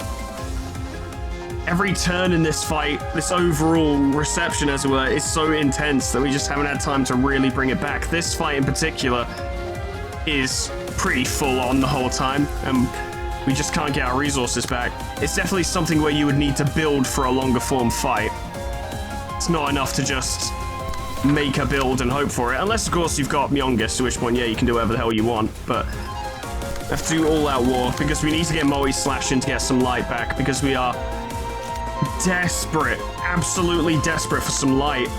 Every turn in this fight, this overall reception, as it were, is so intense that we just haven't had time to really bring it back. This fight in particular is pretty full on the whole time, and we just can't get our resources back. It's definitely something where you would need to build for a longer form fight. It's not enough to just make a build and hope for it, unless of course you've got Myongis, at which point, yeah, you can do whatever the hell you want, but we have to do all-out war, because we need to get multi-slash in to get some light back, because we are desperate, absolutely desperate for some light.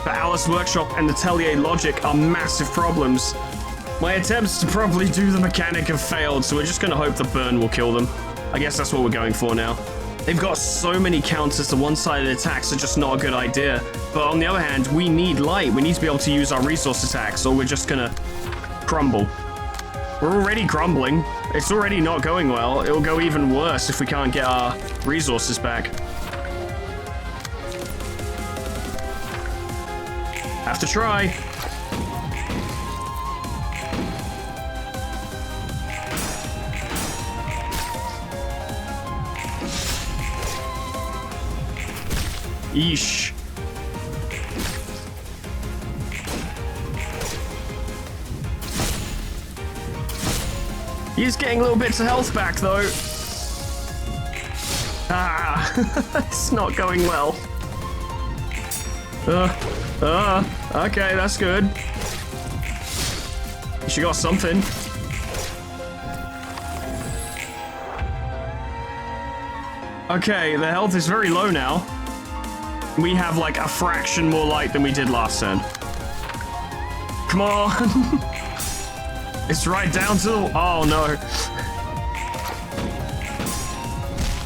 But Alice Workshop and the Atelier Logic are massive problems. My attempts to properly do the mechanic have failed, so we're just going to hope the burn will kill them. I guess that's what we're going for now. They've got so many counters to one-sided attacks are just not a good idea. But on the other hand, we need light. We need to be able to use our resource attacks, or we're just gonna crumble. We're already crumbling. It's already not going well. It'll go even worse if we can't get our resources back. Have to try. Yeesh. He's getting little bits of health back, though. Ah, it's not going well. Okay, that's good. She got something. Okay, the health is very low now. We have like a fraction more light than we did last turn. Come on. It's right down to the... Oh, no.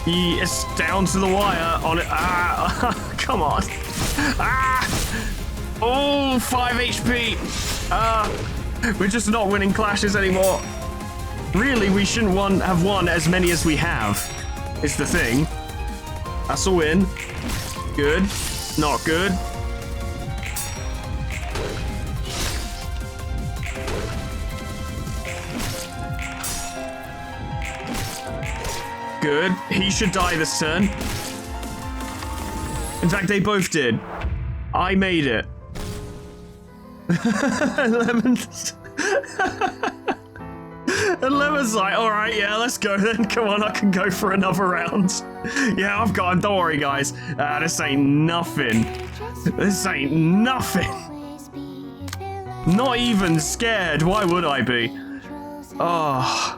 It's down to the wire on it. Ah, come on. Ah. Oh, 5 HP. We're just not winning clashes anymore. Really, we shouldn't have won as many as we have, is the thing. That's a win. Good. Not good. Good. He should die this turn. In fact, they both did. I made it. Lemon's... And Lemon's like, alright, yeah, let's go then. Come on, I can go for another round. Yeah, I've got him. Don't worry, guys. This ain't nothing. This ain't nothing. Not even scared. Why would I be? Oh.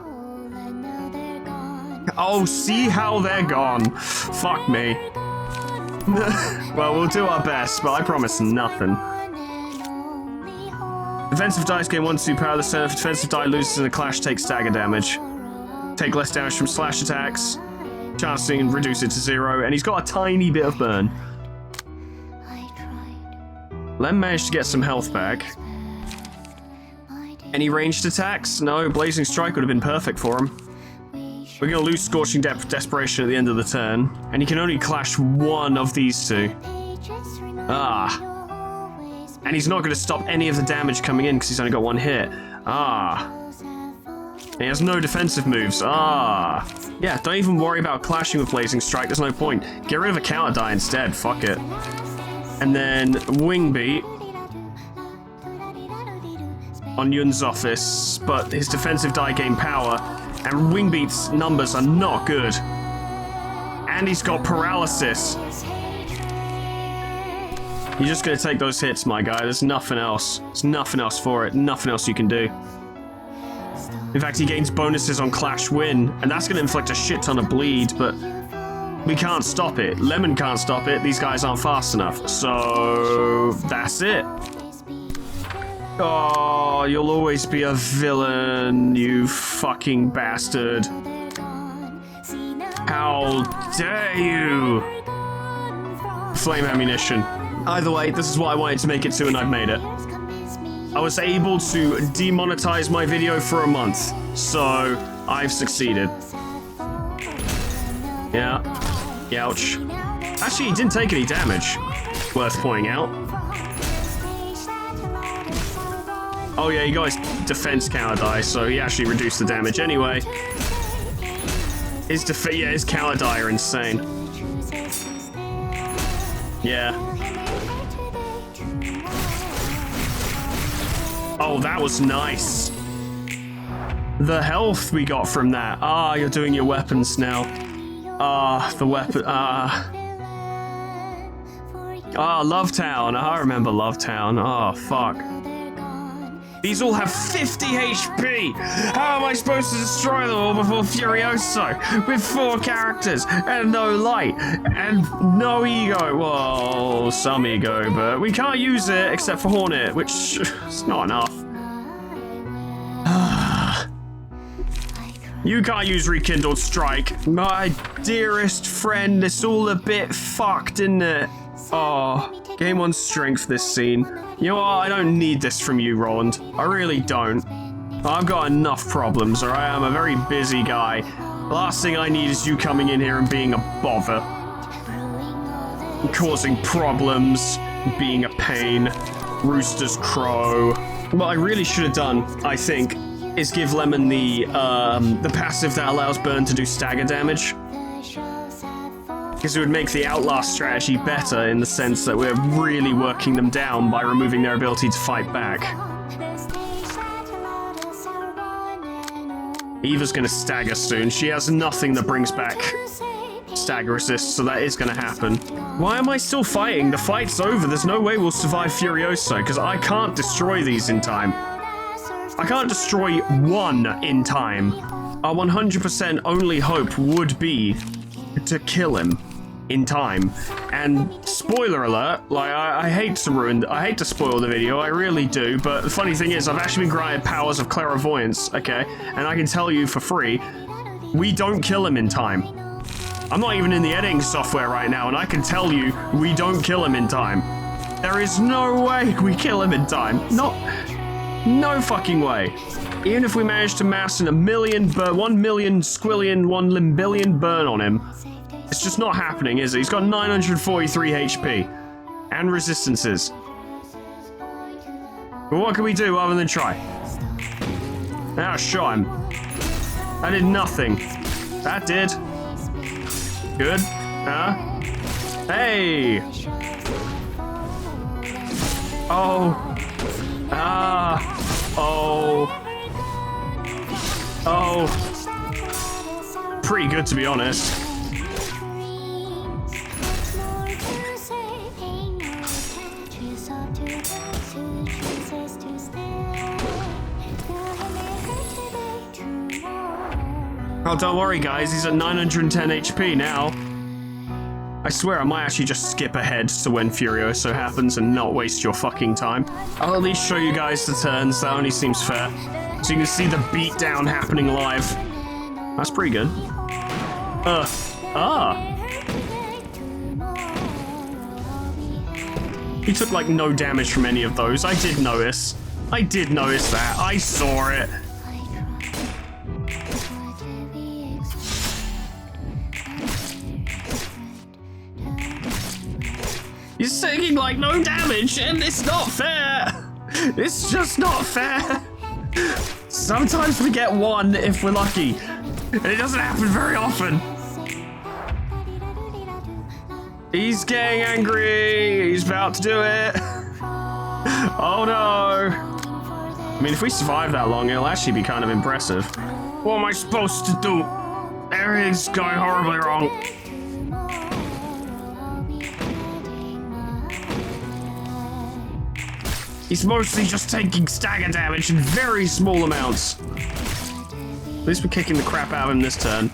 Oh, see how they're gone. Fuck me. Well, we'll do our best, but I promise nothing. Defensive dice gain 1-2 power this turn. If defensive die loses in a clash, take stagger damage. Take less damage from slash attacks. Chance to reduce it to 0, and he's got a tiny bit of burn. Lem managed to get some health back. Any ranged attacks? No, Blazing Strike would have been perfect for him. We're going to lose Scorching Desperation at the end of the turn, and he can only clash one of these two. Ah. And he's not going to stop any of the damage coming in because he's only got one hit. Ah. And he has no defensive moves. Ah. Yeah, don't even worry about clashing with Blazing Strike. There's no point. Get rid of a counter die instead. Fuck it. And then Wing Beat on Yun's office, but his defensive die gain power, and Wing Beat's numbers are not good. And he's got paralysis. You're just gonna take those hits, my guy. There's nothing else. There's nothing else for it. Nothing else you can do. In fact, he gains bonuses on Clash Win, and that's gonna inflict a shit ton of bleed, but we can't stop it. Lemon can't stop it. These guys aren't fast enough. So that's it. Oh, you'll always be a villain, you fucking bastard. How dare you? Flame ammunition. Either way, this is what I wanted to make it to, and I've made it. I was able to demonetize my video for a month, so I've succeeded. Yeah. Ouch. Actually, he didn't take any damage. Worth pointing out. Oh yeah, he got his defense counter die, so he actually reduced the damage anyway. His counter die are insane. Yeah. Oh, that was nice. The health we got from that. Ah, you're doing your weapons now. Ah, the weapon. Ah, Lovetown. I remember Lovetown. Oh, fuck. These all have 50 HP! How am I supposed to destroy them all before Furioso? With 4 characters, and no light, and no ego. Well, some ego, but we can't use it except for Hornet, which is not enough. You can't use Rekindled Strike. My dearest friend, it's all a bit fucked, isn't it? Oh, game 1 strength this scene. You know what? I don't need this from you, Roland. I really don't. I've got enough problems, alright? I'm a very busy guy. The last thing I need is you coming in here and being a bother. Causing problems, being a pain. Roosters crow. What I really should have done, I think, is give Lemon the passive that allows Burn to do stagger damage. Because it would make the Outlast strategy better in the sense that we're really working them down by removing their ability to fight back. Eva's gonna stagger soon. She has nothing that brings back stagger resist, so that is gonna happen. Why am I still fighting? The fight's over. There's no way we'll survive Furioso, because I can't destroy these in time. I can't destroy one in time. Our 100% only hope would be to kill him in time. And spoiler alert, like I hate to spoil the video, I really do, but the funny thing is I've actually been granted powers of clairvoyance, okay, and I can tell you for free, we don't kill him in time. I'm not even in the editing software right now, and I can tell you we don't kill him in time. There is no way we kill him in time. No fucking way. Even if we manage to mass in 1 million squillion, 1 limbillion burn on him, it's just not happening, is it? He's got 943 HP. And resistances. But what can we do other than try? Ah, shot him. That did nothing. That did. Good. Huh? Hey! Oh. Ah. Oh. Oh. Pretty good, to be honest. Oh, don't worry, guys. He's at 910 HP now. I swear I might actually just skip ahead to when Furioso happens and not waste your fucking time. I'll at least show you guys the turns. That only seems fair. So you can see the beatdown happening live. That's pretty good. He took like no damage from any of those. I did notice. I did notice that. I saw it. He's taking like no damage, and it's not fair. It's just not fair. Sometimes we get one if we're lucky, and it doesn't happen very often. He's getting angry. He's about to do it. Oh no. I mean, if we survive that long, it'll actually be kind of impressive. What am I supposed to do? Everything's going horribly wrong. He's mostly just taking stagger damage in very small amounts. At least we're kicking the crap out of him this turn.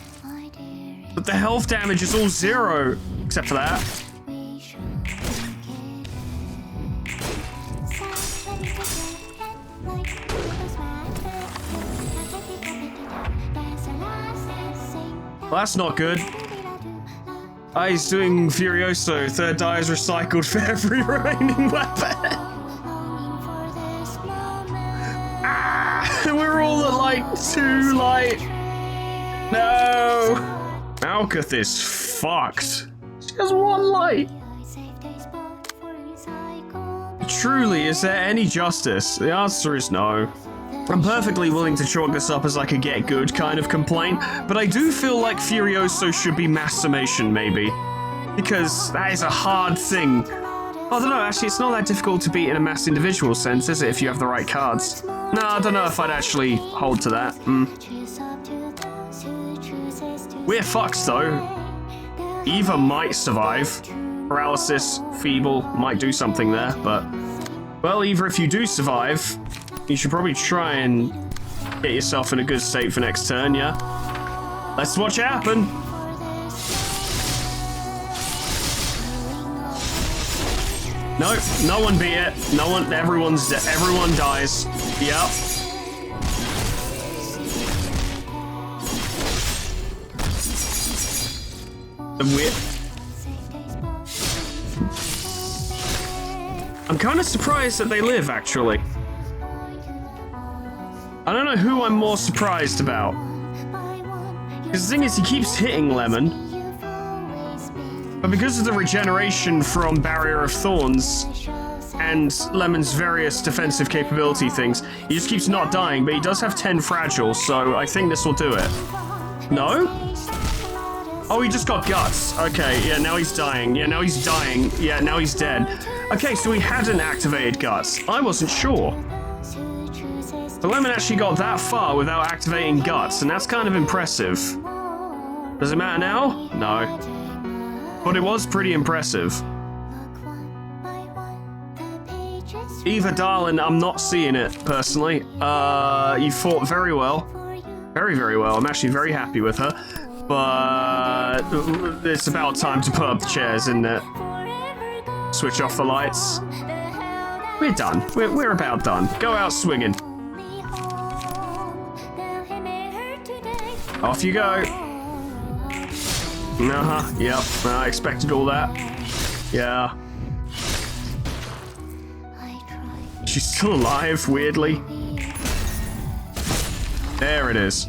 But the health damage is all 0, except for that. Well, that's not good. He's doing Furioso. Third die is recycled for every remaining weapon. We're all at like 2 light. No. Malkuth is fucked. She has 1 light. Truly, is there any justice? The answer is no. I'm perfectly willing to chalk this up as like a get good kind of complaint, but I do feel like Furioso should be mass summation maybe. Because that is a hard thing. I don't know, actually it's not that difficult to beat in a mass individual sense, is it, if you have the right cards? No, I don't know if I'd actually hold to that. We're fucked though. Eva might survive. Paralysis, feeble, might do something there, but... Well, Eva, if you do survive, you should probably try and get yourself in a good state for next turn, yeah? Let's watch it happen. Nope, no one beat it. No one, everyone dies. Yep. I'm kind of surprised that they live, actually. I don't know who I'm more surprised about. Because the thing is, he keeps hitting Lemon. But because of the regeneration from Barrier of Thorns and Lemon's various defensive capability things, he just keeps not dying, but he does have 10 fragile, so I think this will do it. No? Oh, he just got guts. Okay, yeah, now he's dying. Yeah, now he's dying. Yeah, now he's dead. Okay, so he hadn't activated guts. I wasn't sure. But Lemon actually got that far without activating guts, and that's kind of impressive. Does it matter now? No. But it was pretty impressive. Eva, darling, I'm not seeing it, personally. You fought very well. Very, very well. I'm actually very happy with her. But it's about time to put up the chairs, isn't it? Switch off the lights. We're done. We're about done. Go out swinging. Off you go. Yep. I expected all that. Yeah. She's still alive, weirdly. There it is.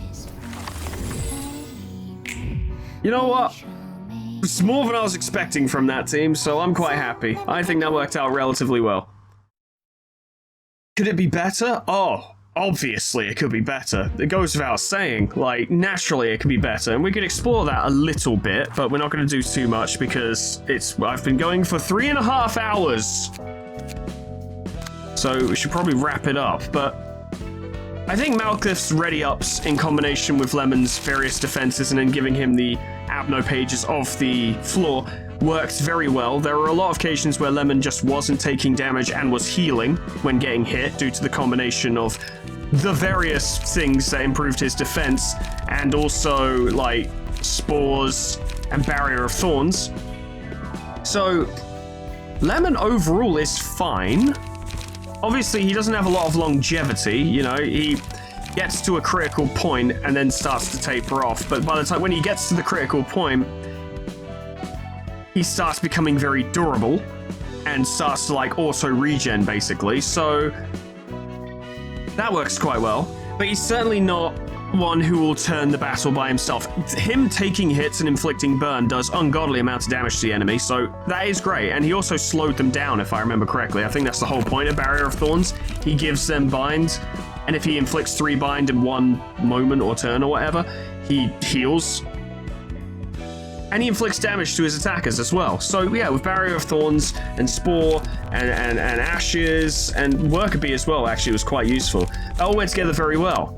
You know what? It's more than I was expecting from that team, so I'm quite happy. I think that worked out relatively well. Could it be better? Oh, obviously it could be better. It goes without saying. Like, naturally it could be better, and we could explore that a little bit, but we're not going to do too much because I've been going for 3.5 hours. So we should probably wrap it up, but I think Malkuth's ready-ups in combination with Lemon's various defenses and then giving him the Abno pages of the floor worked very well. There were a lot of occasions where Lemon just wasn't taking damage and was healing when getting hit due to the combination of the various things that improved his defense and also, like, spores and Barrier of Thorns. So, Lemon overall is fine. Obviously, he doesn't have a lot of longevity, you know, he gets to a critical point and then starts to taper off, but by the time when he gets to the critical point, he starts becoming very durable, and starts to like auto regen basically. So that works quite well. But he's certainly not one who will turn the battle by himself. Him taking hits and inflicting burn does ungodly amounts of damage to the enemy, so that is great. And he also slowed them down, if I remember correctly. I think that's the whole point of Barrier of Thorns. He gives them bind, and if he inflicts 3 bind in 1 moment or turn or whatever, he heals. And he inflicts damage to his attackers as well. So yeah, with Barrier of Thorns and Spore and Ashes and Worker Bee as well, actually was quite useful. That all went together very well.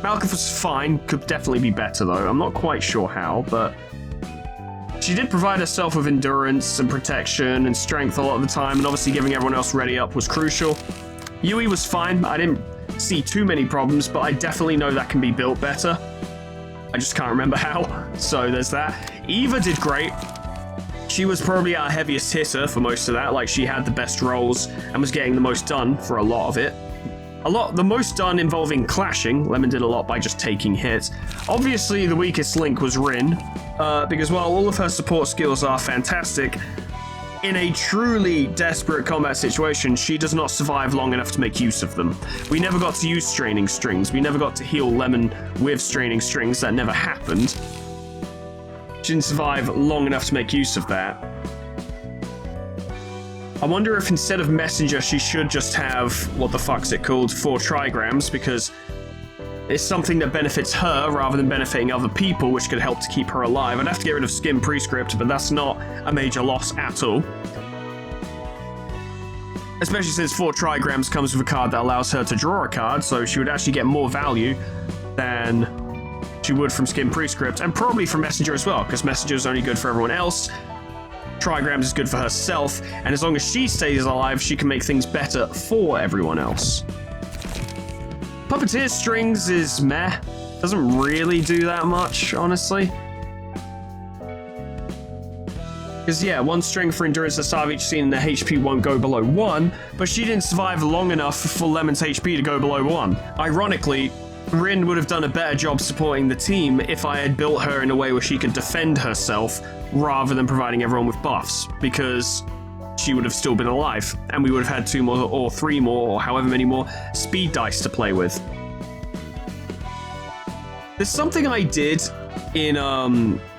Malkuth was fine, could definitely be better though. I'm not quite sure how, but she did provide herself with endurance and protection and strength a lot of the time, and obviously giving everyone else ready up was crucial. Yui was fine. I didn't see too many problems, but I definitely know that can be built better. I just can't remember how, so there's that. Eva did great. She was probably our heaviest hitter for most of that, like she had the best rolls and was getting the most done for a lot of it. The most done involving clashing. Lemon did a lot by just taking hits. Obviously, the weakest link was Rin, because while all of her support skills are fantastic, in a truly desperate combat situation, she does not survive long enough to make use of them. We never got to use straining strings. We never got to heal Lemon with straining strings. That never happened. She didn't survive long enough to make use of that. I wonder if instead of Messenger, she should just have, what the fuck's it called, 4 trigrams, because it's something that benefits her rather than benefiting other people, which could help to keep her alive. I'd have to get rid of Skim Prescript, but that's not a major loss at all. Especially since 4 trigrams comes with a card that allows her to draw a card, so she would actually get more value than she would from Skim Prescript, and probably from Messenger as well, because Messenger is only good for everyone else. Trigrams is good for herself, and as long as she stays alive, she can make things better for everyone else. Puppeteer Strings is meh. Doesn't really do that much, honestly. Because yeah, 1 string for endurance to starve each scene and the HP won't go below 1, but she didn't survive long enough for Lemon's HP to go below 1. Ironically, Rin would have done a better job supporting the team if I had built her in a way where she could defend herself rather than providing everyone with buffs, because she would have still been alive, and we would have had 2 more or 3 more or however many more speed dice to play with. There's something I did in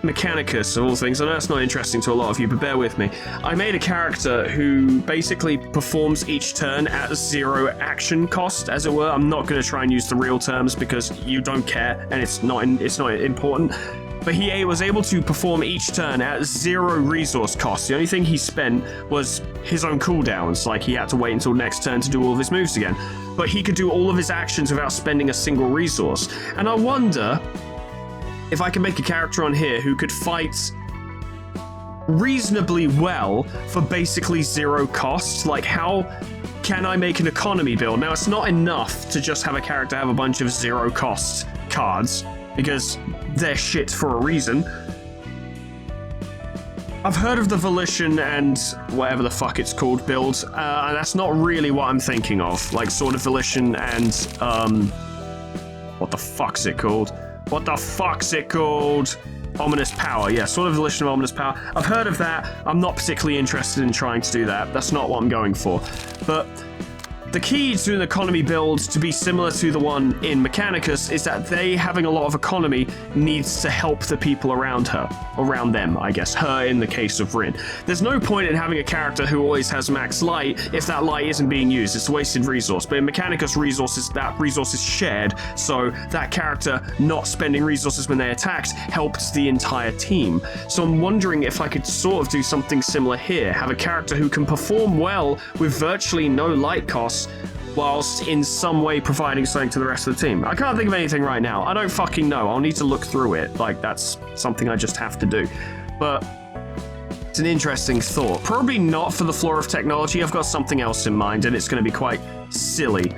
Mechanicus, of all things. I know that's not interesting to a lot of you, but bear with me. I made a character who basically performs each turn at 0 action cost, as it were. I'm not going to try and use the real terms because you don't care, and it's not important. But he was able to perform each turn at 0 resource cost. The only thing he spent was his own cooldowns, like he had to wait until next turn to do all of his moves again. But he could do all of his actions without spending a single resource. And I wonder if I can make a character on here who could fight reasonably well for basically 0 cost. Like, how can I make an economy build? Now, it's not enough to just have a character have a bunch of 0 cost cards, because they're shit for a reason. I've heard of the Volition and whatever the fuck it's called build, and that's not really what I'm thinking of. Like, Sword of Volition and, what the fuck's it called? Ominous Power. Yeah, Sword of Volition of Ominous Power. I've heard of that. I'm not particularly interested in trying to do that. That's not what I'm going for. But the key to an economy build to be similar to the one in Mechanicus is that they having a lot of economy needs to help the people around them, I guess. Her in the case of Rin. There's no point in having a character who always has max light if that light isn't being used. It's a wasted resource. But in Mechanicus, that resource is shared, so that character not spending resources when they attacked helped the entire team. So I'm wondering if I could sort of do something similar here. Have a character who can perform well with virtually no light costs, whilst in some way providing something to the rest of the team. I can't think of anything right now. I don't fucking know. I'll need to look through it. Like, that's something I just have to do. But it's an interesting thought. Probably not for the floor of technology. I've got something else in mind, and it's going to be quite silly.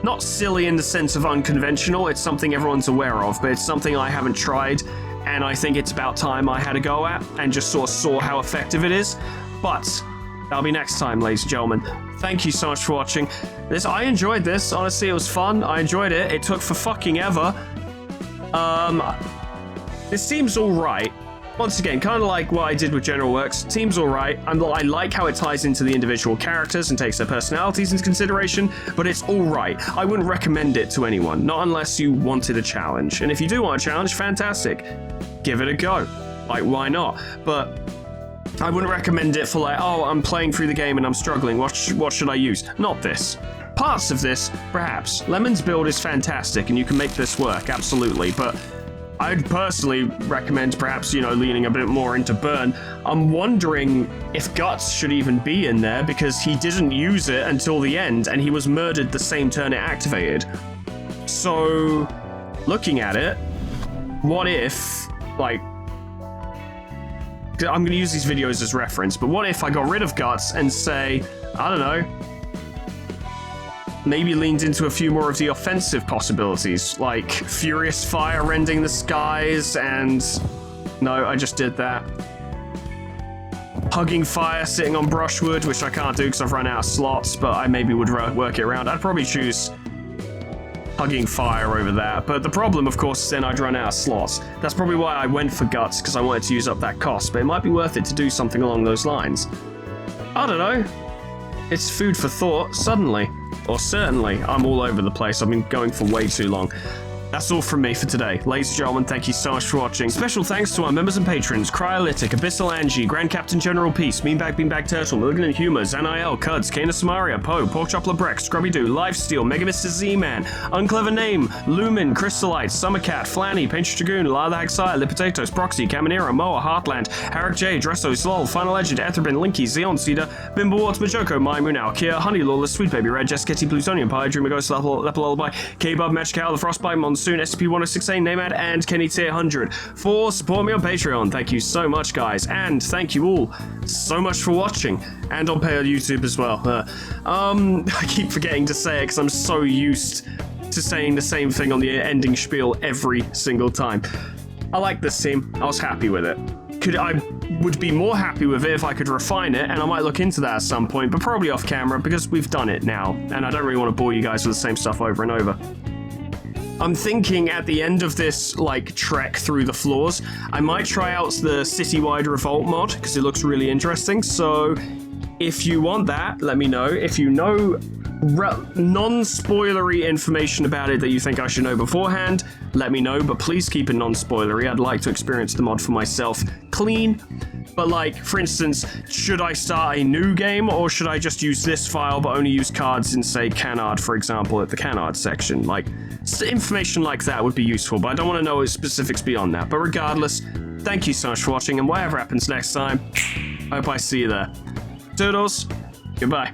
Not silly in the sense of unconventional. It's something everyone's aware of, but it's something I haven't tried, and I think it's about time I had a go at and just sort of saw how effective it is. But that'll be next time, ladies and gentlemen. Thank you so much for watching. I enjoyed this. Honestly, it was fun. I enjoyed it. It took for fucking ever. This seems alright. once again, kind of like what I did with General Works, team's alright. I like how it ties into the individual characters and takes their personalities into consideration, but it's alright. I wouldn't recommend it to anyone, not unless you wanted a challenge. And if you do want a challenge, fantastic. Give it a go. Like, why not? But I wouldn't recommend it for like, oh, I'm playing through the game and I'm struggling. What should I use? Not this. Parts of this, perhaps. Lemon's build is fantastic and you can make this work, absolutely. But I'd personally recommend perhaps, leaning a bit more into Burn. I'm wondering if Guts should even be in there because he didn't use it until the end and he was murdered the same turn it activated. So, looking at it, what if, like, I'm going to use these videos as reference, but what if I got rid of Guts and say, I don't know, maybe leaned into a few more of the offensive possibilities, like Furious Fire rending the skies and... No, I just did that. Hugging Fire sitting on Brushwood, which I can't do because I've run out of slots, but I maybe would work it around. I'd probably choose Hugging Fire over that, but the problem, of course, is then I'd run out of slots. That's probably why I went for Guts, because I wanted to use up that cost, but it might be worth it to do something along those lines. I don't know. It's food for thought, suddenly. Or certainly. I'm all over the place. I've been going for way too long. That's all from me for today. Ladies and gentlemen, thank you so much for watching. Special thanks to our members and patrons, Cryolytic, Abyssal Angie, Grand Captain General Peace, Beanbag Turtle, Milligan and Humor, Zanael, Cuds, Kana Samaria, Poe, Porkchopler Brex, Scrubby Doo, Lifesteal, Mega Mr. Z-Man, Unclever Name, Lumen, Crystalite, Summercat, Flanny, Pinch Dragoon, Lather Hagsire, Lipotatoes, Proxy, Caminera, Moa, Heartland, Harrick J, Dresso, Slol, Final Legend, Etherbin, Linky, Xeon Cedar, Bimblewart, Majoko, Mai Munau, Kia, Honey Lawless, Sweet Baby Red, Jessica Plutonium Pie, Dreamer Ghost, Leopard Lullaby, K-Bub, Magical, The Frostbite, Monsoon, SCP-1068, Namad, and Kenny Tier 100 for support me on Patreon. Thank you so much, guys, and thank you all so much for watching, and on YouTube as well. I keep forgetting to say it because I'm so used to saying the same thing on the ending spiel every single time. I like this team. I was happy with it. I would be more happy with it if I could refine it, and I might look into that at some point, but probably off camera because we've done it now, and I don't really want to bore you guys with the same stuff over and over. I'm thinking at the end of this, trek through the floors, I might try out the Citywide Revolt mod, because it looks really interesting, so if you want that, let me know. If you know non-spoilery information about it that you think I should know beforehand, let me know, but please keep it non-spoilery. I'd like to experience the mod for myself clean. But for instance, should I start a new game, or should I just use this file but only use cards in, say, Canard, for example, at the Canard section? Information like that would be useful, but I don't want to know specifics beyond that. But regardless, thank you so much for watching, and whatever happens next time, I hope I see you there. Toodles, goodbye.